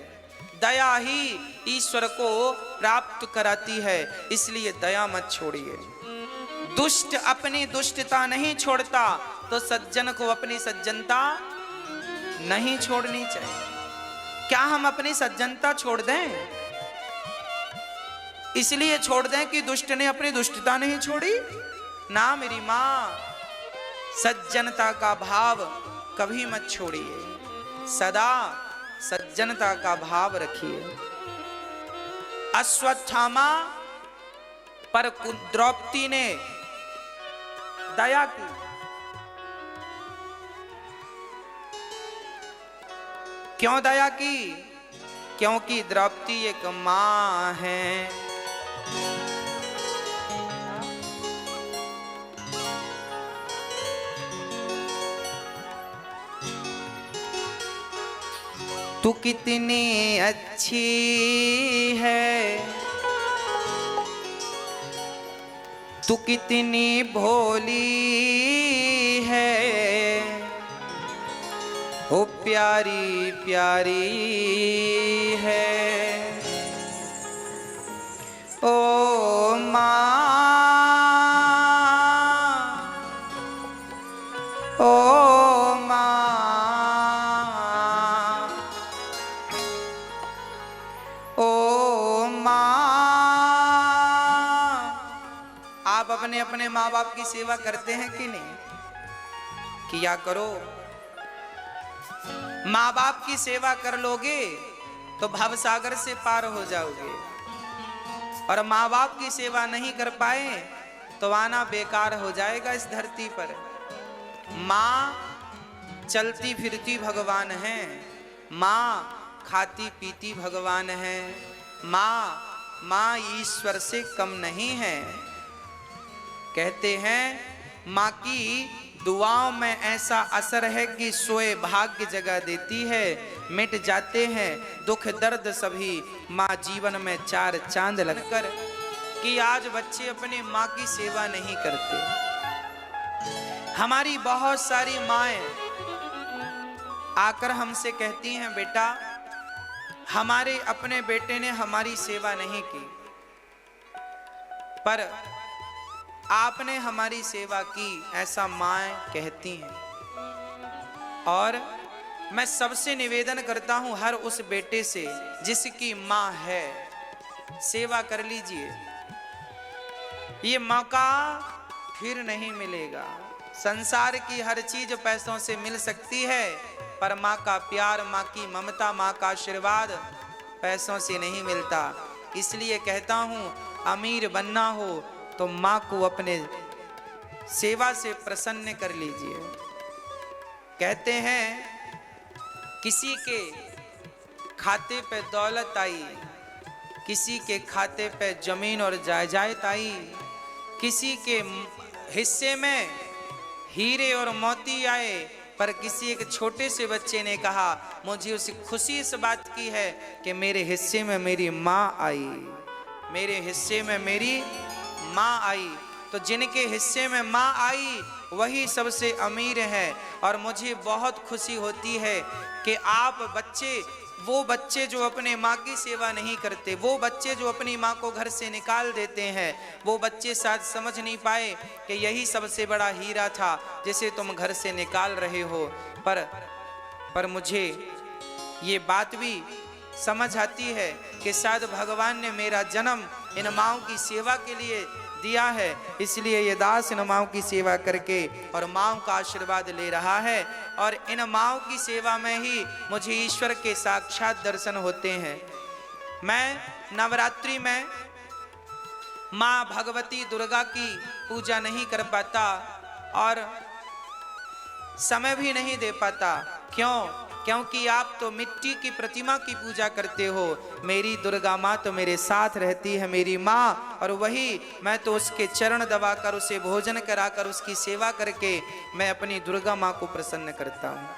दया ही ईश्वर को प्राप्त कराती है, इसलिए दया मत छोड़िए। दुष्ट अपनी दुष्टता नहीं छोड़ता तो सज्जन को अपनी सज्जनता नहीं छोड़नी चाहिए। क्या हम अपनी सज्जनता छोड़ दें? इसलिए छोड़ दें कि दुष्ट ने अपनी दुष्टता नहीं छोड़ी? ना मेरी मां, सज्जनता का भाव कभी मत छोड़िए, सदा सज्जनता का भाव रखिए। अश्वत्थामा पर द्रौपदी ने दया की। क्यों दया की? क्योंकि द्रौपदी एक मां है। तू कितनी अच्छी है, तू कितनी भोली है, ओ प्यारी प्यारी है। ओ माँ, ओ माँ, ओ माँ। आप अपने अपने माँ बाप की सेवा करते हैं कि नहीं? किया करो। माँ बाप की सेवा कर लोगे तो भवसागर से पार हो जाओगे, और माँ बाप की सेवा नहीं कर पाए तो आना बेकार हो जाएगा इस धरती पर। माँ चलती फिरती भगवान है, माँ खाती पीती भगवान है, माँ ईश्वर से कम नहीं है। कहते हैं माँ की दुआओं में ऐसा असर है कि सोए भाग्य जगा देती है। मिट जाते हैं दुख दर्द सभी, माँ जीवन में 4 चांद लगकर। कि आज बच्चे अपनी माँ की सेवा नहीं करते। हमारी बहुत सारी माएं आकर हमसे कहती हैं बेटा हमारे अपने बेटे ने हमारी सेवा नहीं की, पर आपने हमारी सेवा की, ऐसा माएं कहती हैं। और मैं सबसे निवेदन करता हूं हर उस बेटे से जिसकी मां है, सेवा कर लीजिए। ये मौका फिर नहीं मिलेगा। संसार की हर चीज पैसों से मिल सकती है, पर माँ का प्यार, माँ की ममता, माँ का आशीर्वाद पैसों से नहीं मिलता। इसलिए कहता हूं अमीर बनना हो तो माँ को अपने सेवा से प्रसन्न कर लीजिए। कहते हैं किसी के खाते पे दौलत आई, किसी के खाते पे जमीन और जायदाद आई, किसी के हिस्से में हीरे और मोती आए, पर किसी एक छोटे से बच्चे ने कहा मुझे उस खुशी इस बात की है कि मेरे हिस्से में मेरी माँ आई, मेरे हिस्से में मेरी माँ आई। तो जिनके हिस्से में माँ आई वही सबसे अमीर है। और मुझे बहुत खुशी होती है कि आप बच्चे, वो बच्चे जो अपने माँ की सेवा नहीं करते, वो बच्चे जो अपनी माँ को घर से निकाल देते हैं, वो बच्चे शायद समझ नहीं पाए कि यही सबसे बड़ा हीरा था जिसे तुम घर से निकाल रहे हो। पर मुझे ये बात भी समझ आती है कि शायद भगवान ने मेरा जन्म इन माँओं की सेवा के लिए दिया है, इसलिए ये दास इन माँओं की सेवा करके और माँओं का आशीर्वाद ले रहा है। और इन माँओं की सेवा में ही मुझे ईश्वर के साक्षात दर्शन होते हैं। मैं नवरात्रि में माँ भगवती दुर्गा की पूजा नहीं कर पाता और समय भी नहीं दे पाता। क्यों? क्योंकि आप तो मिट्टी की प्रतिमा की पूजा करते हो, मेरी दुर्गा माँ तो मेरे साथ रहती है, मेरी माँ, और वही मैं तो उसके चरण दबाकर, उसे भोजन कराकर, उसकी सेवा करके मैं अपनी दुर्गा माँ को प्रसन्न करता हूँ।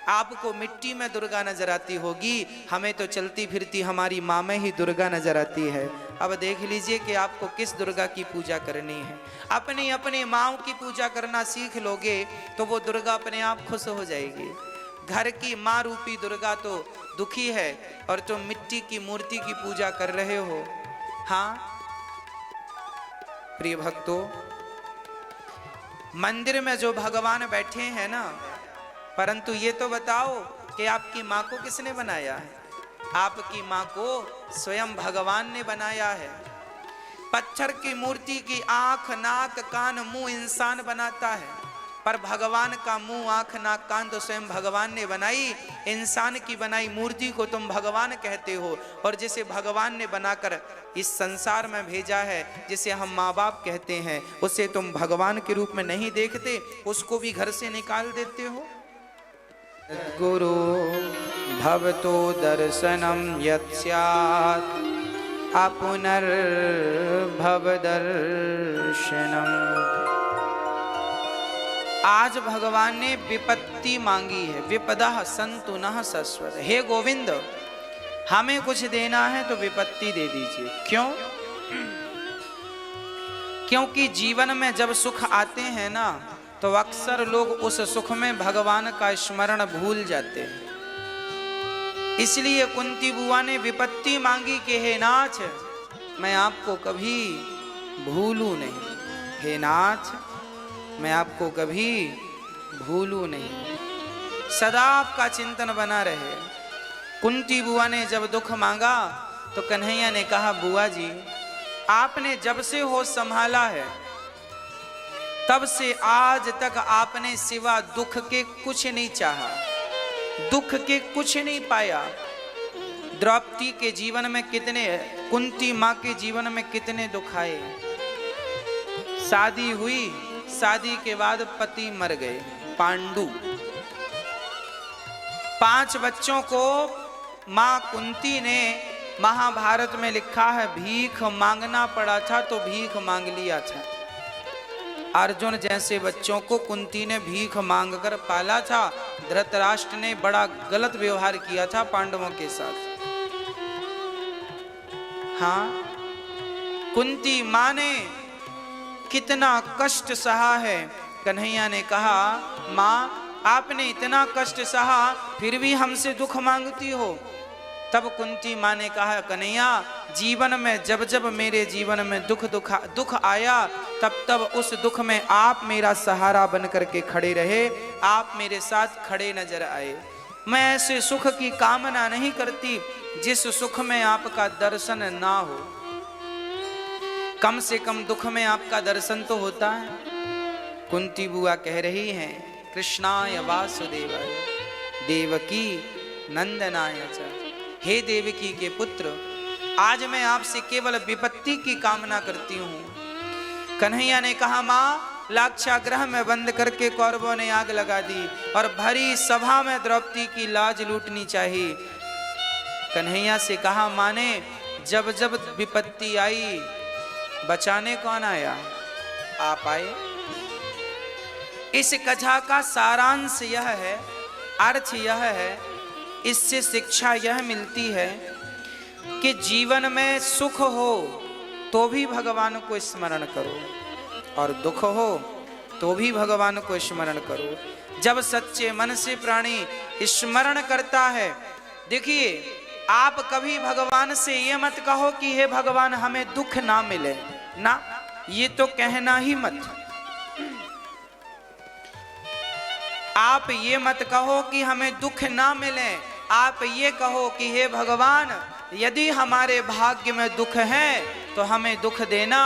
आपको मिट्टी में दुर्गा नजर आती होगी, हमें तो चलती फिरती हमारी माँ में ही दुर्गा नजर आती है। अब देख लीजिए कि आपको किस दुर्गा की पूजा करनी है। अपनी अपनी माँ की पूजा करना सीख लोगे तो वो दुर्गा अपने आप खुश हो जाएगी। घर की माँ रूपी दुर्गा तो दुखी है और तुम मिट्टी की मूर्ति की पूजा कर रहे हो। हाँ प्रिय भक्तों, मंदिर में जो भगवान बैठे हैं ना, परंतु ये तो बताओ कि आपकी माँ को किसने बनाया है? आपकी माँ को स्वयं भगवान ने बनाया है। पत्थर की मूर्ति की आंख, नाक, कान, मुंह इंसान बनाता है, पर भगवान का मुंह, आंख, नाक, कान तो स्वयं भगवान ने बनाई। इंसान की बनाई मूर्ति को तुम भगवान कहते हो, और जिसे भगवान ने बनाकर इस संसार में भेजा है, जिसे हम माँ बाप कहते हैं, उसे तुम भगवान के रूप में नहीं देखते, उसको भी घर से निकाल देते हो। गुरु भवतो दर्शनम यत् स्यात् अपुनर्भव दर्शनम। आज भगवान ने विपत्ति मांगी है, विपदा संतु नः शश्वत। हे गोविंद, हमें कुछ देना है तो विपत्ति दे दीजिए। क्यों? क्योंकि जीवन में जब सुख आते हैं ना, तो अक्सर लोग उस सुख में भगवान का स्मरण भूल जाते हैं। इसलिए कुंती बुआ ने विपत्ति मांगी कि हे नाथ, मैं आपको कभी भूलूं नहीं, हे नाथ मैं आपको कभी भूलूं नहीं, सदा आपका चिंतन बना रहे। कुंती बुआ ने जब दुख मांगा तो कन्हैया ने कहा, बुआ जी आपने जब से होश संभाला है तब से आज तक आपने सिवा दुख के कुछ नहीं चाहा, दुख के कुछ नहीं पाया। द्रौपदी के जीवन में कितने, कुंती माँ के जीवन में कितने दुख आए। शादी हुई, शादी के बाद पति मर गए, पांडु। 5 बच्चों को मां कुंती ने, महाभारत में लिखा है, भीख मांगना पड़ा था तो भीख मांग लिया था। अर्जुन जैसे बच्चों को कुंती ने भीख मांगकर पाला था। धृतराष्ट्र ने बड़ा गलत व्यवहार किया था पांडवों के साथ। हाँ, कुंती मां ने कितना कष्ट सहा है। कन्हैया ने कहा, माँ आपने इतना कष्ट सहा फिर भी हमसे दुख मांगती हो। तब कुंती माँ ने कहा, कन्हैया जीवन में जब जब मेरे जीवन में दुख आया तब तब उस दुख में आप मेरा सहारा बन करके खड़े रहे, आप मेरे साथ खड़े नजर आए। मैं ऐसे सुख की कामना नहीं करती जिस सुख में आपका दर्शन ना हो। कम से कम दुख में आपका दर्शन तो होता है। कुंती बुआ कह रही हैं, कृष्णाय वासुदेवाय देवकी नंदनाय च। हे देवकी के पुत्र, आज मैं आपसे केवल विपत्ति की कामना करती हूँ। कन्हैया ने कहा, माँ लाक्षागृह में बंद करके कौरवों ने आग लगा दी और भरी सभा में द्रौपदी की लाज लूटनी चाहिए। कन्हैया से कहा, माँ ने जब जब विपत्ति आई बचाने कौन आया? आप आए। इस कथा का सारांश यह है, अर्थ यह है इससे शिक्षा यह मिलती है कि जीवन में सुख हो तो भी भगवान को स्मरण करो और दुख हो तो भी भगवान को स्मरण करो। जब सच्चे मन से प्राणी स्मरण करता है, देखिए आप कभी भगवान से ये मत कहो कि हे भगवान हमें दुख ना मिले, ना, ये तो कहना ही मत। आप ये मत कहो कि हमें दुख ना मिले, आप ये कहो कि हे भगवान यदि हमारे भाग्य में दुख है तो हमें दुख देना,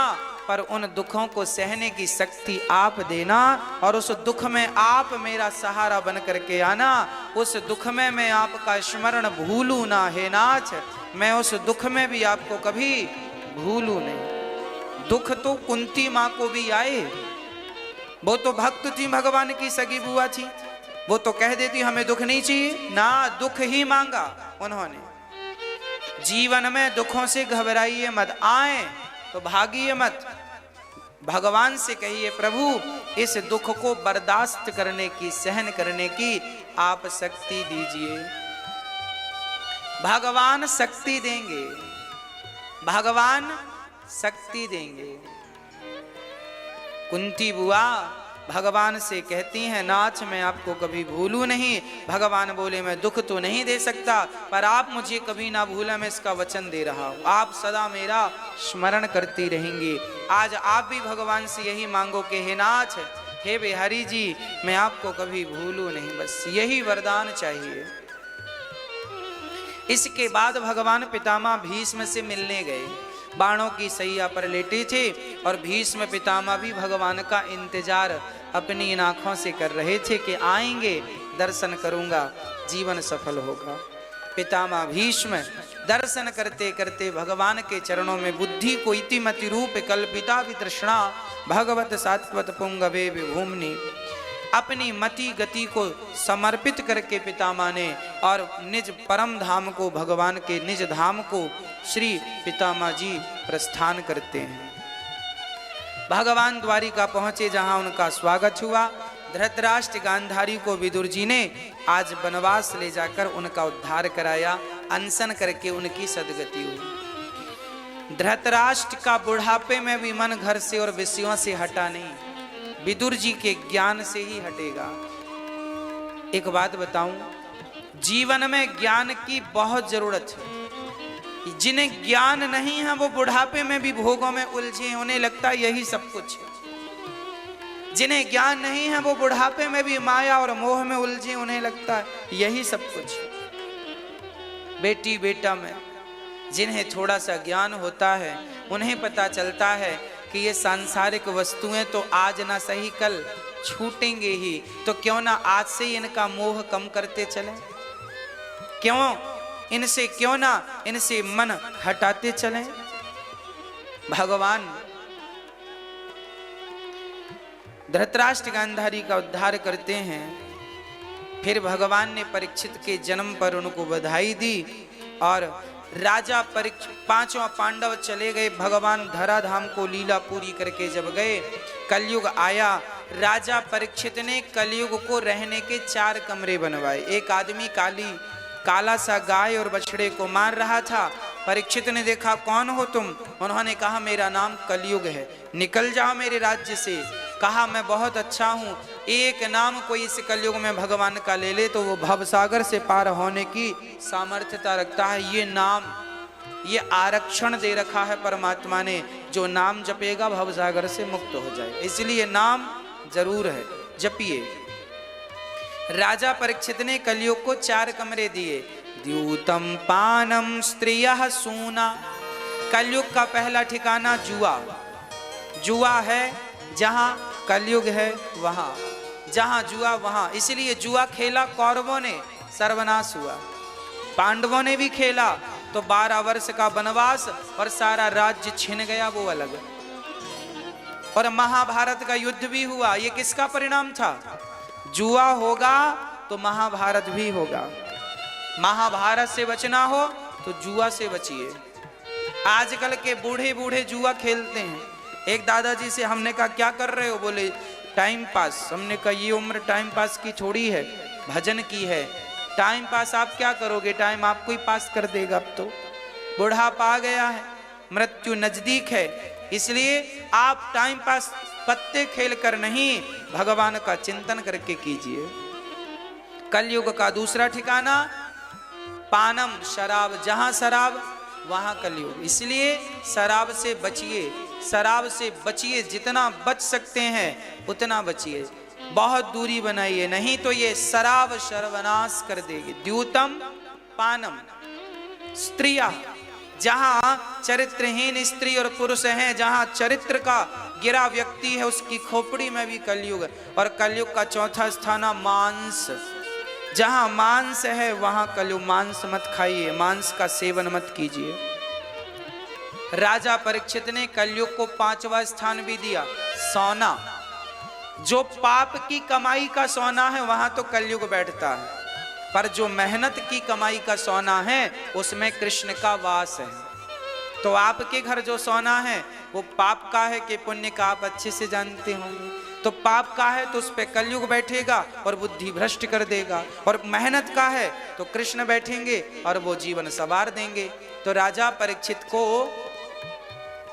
पर उन दुखों को सहने की शक्ति आप देना और उस दुख में आप मेरा सहारा बन करके आना। उस दुख में मैं आपका स्मरण भूलूं ना हे नाथ, मैं उस दुख में भी आपको कभी भूलूं नहीं। दुख तो कुंती माँ को भी आए, वो तो भक्त थी, भगवान की सगी बुआ थी, वो तो कह देती हमें दुख नहीं चाहिए ना, दुख ही मांगा उन्होंने। जीवन में दुखों से घबराइए मत, आए तो भागिए मत, भगवान से कहिए प्रभु इस दुख को बर्दाश्त करने की, सहन करने की आप शक्ति दीजिए। भगवान शक्ति देंगे, भगवान शक्ति देंगे। कुंती बुआ भगवान से कहती हैं नाथ मैं आपको कभी भूलूं नहीं। भगवान बोले मैं दुख तो नहीं दे सकता, पर आप मुझे कभी ना भूला, मैं इसका वचन दे रहा हूं, आप सदा मेरा स्मरण करती रहेंगी। आज आप भी भगवान से यही मांगो कि हे नाथ, हे बिहारी जी मैं आपको कभी भूलूं नहीं, बस यही वरदान चाहिए। इसके बाद भगवान पितामह भीष्म से मिलने गए, बाणों की सैया पर लेटे थे और भीष्म पितामह भी भगवान का इंतजार अपनी इन आंखों से कर रहे थे कि आएंगे, दर्शन करूंगा, जीवन सफल होगा। पितामह भीष्म दर्शन करते करते भगवान के चरणों में बुद्धि को इतिमति रूप कल्पिता वितृष्णा भगवत सात्वत पुंगवे विभूमनि, अपनी मति गति को समर्पित करके पितामह ने और निज परम धाम को, भगवान के निज धाम को श्री पितामह जी प्रस्थान करते हैं। भगवान द्वारिका पहुंचे जहां उनका स्वागत हुआ। धृतराष्ट्र गांधारी को विदुर जी ने आज वनवास ले जाकर उनका उद्धार कराया, अनशन करके उनकी सदगति हुई। धृतराष्ट्र का बुढ़ापे में भी मन घर से और विषयों से हटा नहीं, विदुर जी के ज्ञान से ही हटेगा। एक बात बताऊं, जीवन में ज्ञान की बहुत जरूरत है। जिन्हें ज्ञान नहीं है वो बुढ़ापे में भी भोगों में उलझे, उन्हें लगता है यही सब कुछ है। जिन्हें ज्ञान नहीं है वो बुढ़ापे में भी माया और मोह में उलझे, उन्हें लगता है यही सब कुछ है। बेटी बेटा में जिन्हें थोड़ा सा ज्ञान होता है उन्हें पता चलता है कि ये सांसारिक वस्तुएं तो आज ना सही कल छूटेंगे ही, तो क्यों ना आज से ही इनका मोह कम करते चले, क्यों ना इनसे मन हटाते चले। भगवान धृतराष्ट्र गांधारी का उद्धार करते हैं। फिर भगवान ने परीक्षित के जन्म पर उनको बधाई दी और राजा पांचों पांडव चले गए। भगवान धराधाम को लीला पूरी करके जब गए, कलयुग आया। राजा परीक्षित ने कलयुग को रहने के 4 कमरे बनवाए। एक आदमी काला सा गाय और बछड़े को मार रहा था। परीक्षित ने देखा कौन हो तुम? उन्होंने कहा मेरा नाम कलयुग है, निकल जाओ मेरे राज्य से। कहा मैं बहुत अच्छा हूँ, एक नाम कोई इस कलयुग में भगवान का ले ले तो वो भवसागर से पार होने की सामर्थ्यता रखता है। ये नाम, ये आरक्षण दे रखा है परमात्मा ने, जो नाम जपेगा भवसागर से मुक्त हो जाए, इसलिए नाम जरूर है, जपिए। राजा परीक्षित ने कलयुग को 4 कमरे दिए। द्यूतम पानम स्त्रियः सूना। कलयुग का पहला ठिकाना जुआ है, जहां कलयुग है वहां, जहां जुआ वहां। इसलिए जुआ खेला कौरवों ने, सर्वनाश हुआ। पांडवों ने भी खेला तो 12 वर्ष का वनवास और सारा राज्य छिन गया, वो अलग। और महाभारत का युद्ध भी हुआ। ये किसका परिणाम था? जुआ होगा तो महाभारत भी होगा। महाभारत से बचना हो तो जुआ से बचिए। आजकल के बूढ़े बूढ़े जुआ खेलते हैं। एक दादाजी से हमने कहा क्या कर रहे हो? बोले टाइम पास। हमने कहा ये उम्र टाइम पास की थोड़ी है, भजन की है। टाइम पास आप क्या करोगे, टाइम आपको ही पास कर देगा। अब तो बुढ़ापा आ गया है, मृत्यु नजदीक है, इसलिए आप टाइम पास पत्ते खेल कर नहीं, भगवान का चिंतन करके कीजिए। कलयुग का दूसरा ठिकाना पानम, शराब, जहां शराब वहां कलयुग, इसलिए शराब से बचिए, शराब से बचिए, जितना बच सकते हैं उतना बचिए, बहुत दूरी बनाइए, नहीं तो ये शराब सर्वनाश कर देगी। द्यूतम पानम, स्त्रियां, जहां चरित्रहीन स्त्री और पुरुष हैं, जहां चरित्र का गिरा व्यक्ति है, उसकी खोपड़ी में भी कलयुग। और कलयुग का चौथा स्थान मांस, जहां मांस है वहां कलयुग, मांस मत खाइए, मांस का सेवन मत कीजिए। राजा परीक्षित ने कलयुग को 5वां स्थान भी दिया, सोना। जो पाप की कमाई का सोना है वहां तो कलयुग बैठता है, पर जो मेहनत की कमाई का सोना है उसमें कृष्ण का वास है। तो आपके घर जो सोना है वो पाप का है कि पुण्य का, आप अच्छे से जानते होंगे। तो पाप का है तो उस पे कलयुग बैठेगा और बुद्धि भ्रष्ट कर देगा, और मेहनत का है तो कृष्ण बैठेंगे और वो जीवन संवार देंगे। तो राजा परीक्षित को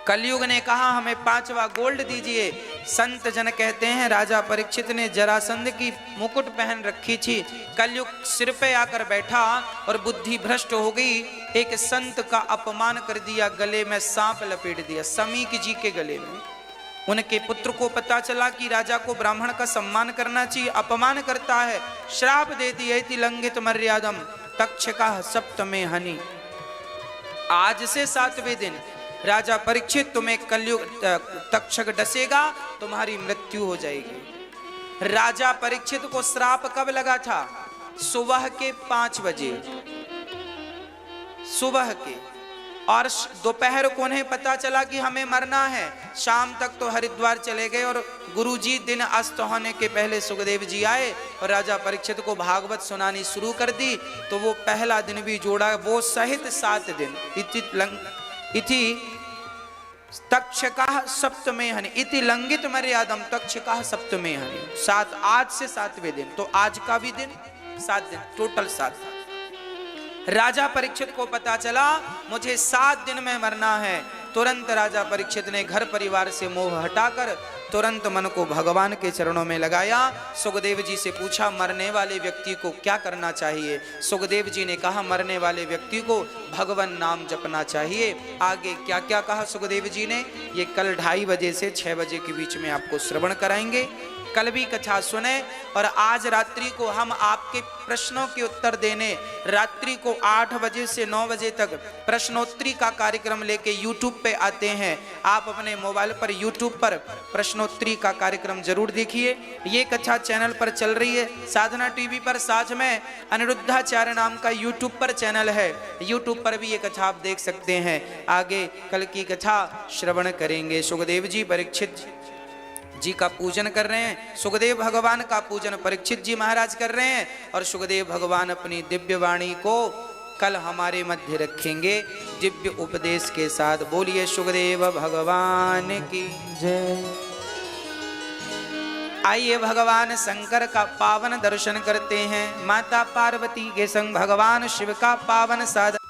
कलयुग ने कहा हमें 5वां गोल्ड दीजिए। संत जन कहते हैं राजा परीक्षित ने जरासंध की मुकुट पहन रखी थी, कलयुग सिर पे आकर बैठा और बुद्धि भ्रष्ट हो गई, एक संत का अपमान कर दिया, गले में सांप लपेट दिया, समीक जी के गले में। उनके पुत्र को पता चला कि राजा को ब्राह्मण का सम्मान करना चाहिए, अपमान करता है, श्राप दे दिया, इति लंघित मर्यादम तक्षका सप्तमे हनि। आज से 7वें दिन राजा परीक्षित तुम्हें कलयुग तक्षक डसेगा, तुम्हारी मृत्यु हो जाएगी। राजा परीक्षित को श्राप कब लगा था? सुबह के 5 बजे, सुबह के, और दोपहर को उन्हें पता चला कि हमें मरना है। शाम तक तो हरिद्वार चले गए और गुरुजी दिन अस्त होने के पहले सुखदेव जी आए और राजा परीक्षित को भागवत सुनानी शुरू कर दी। तो वो पहला दिन भी जोड़ा, वो सहित 7 दिन। इति तक्षका सप्तमे हनि, इति लंघित मर्यादम तक्षका सप्तमे हनि। 7, आज से 7वें दिन, तो आज का भी दिन 7 दिन, टोटल 7। राजा परीक्षित को पता चला मुझे 7 दिन में मरना है। तुरंत राजा परीक्षित ने घर परिवार से मोह हटाकर तुरंत मन को भगवान के चरणों में लगाया। सुखदेव जी से पूछा मरने वाले व्यक्ति को क्या करना चाहिए? सुखदेव जी ने कहा मरने वाले व्यक्ति को भगवान नाम जपना चाहिए। आगे क्या क्या कहा सुखदेव जी ने, ये कल 2:30 बजे से 6 बजे के बीच में आपको श्रवण कराएंगे। कल भी कथा सुने और आज रात्रि को हम आपके प्रश्नों के उत्तर देने रात्रि को 8 बजे से 9 बजे तक प्रश्नोत्तरी का कार्यक्रम लेके YouTube पे आते हैं। आप अपने मोबाइल पर YouTube पर प्रश्नोत्तरी का कार्यक्रम जरूर देखिए। ये कथा चैनल पर चल रही है साधना टीवी पर, साथ में अनिरुद्धाचार्य नाम का YouTube पर चैनल है, YouTube पर भी ये कथा आप देख सकते हैं। आगे कल की कथा श्रवण करेंगे। सुखदेव जी परीक्षित जी का पूजन कर रहे हैं, सुखदेव भगवान का पूजन परीक्षित जी महाराज कर रहे हैं, और सुखदेव भगवान अपनी दिव्य वाणी को कल हमारे मध्य रखेंगे दिव्य उपदेश के साथ। बोलिए सुखदेव भगवान की जय। आइए भगवान शंकर का पावन दर्शन करते हैं। माता पार्वती के संग भगवान शिव का पावन साधन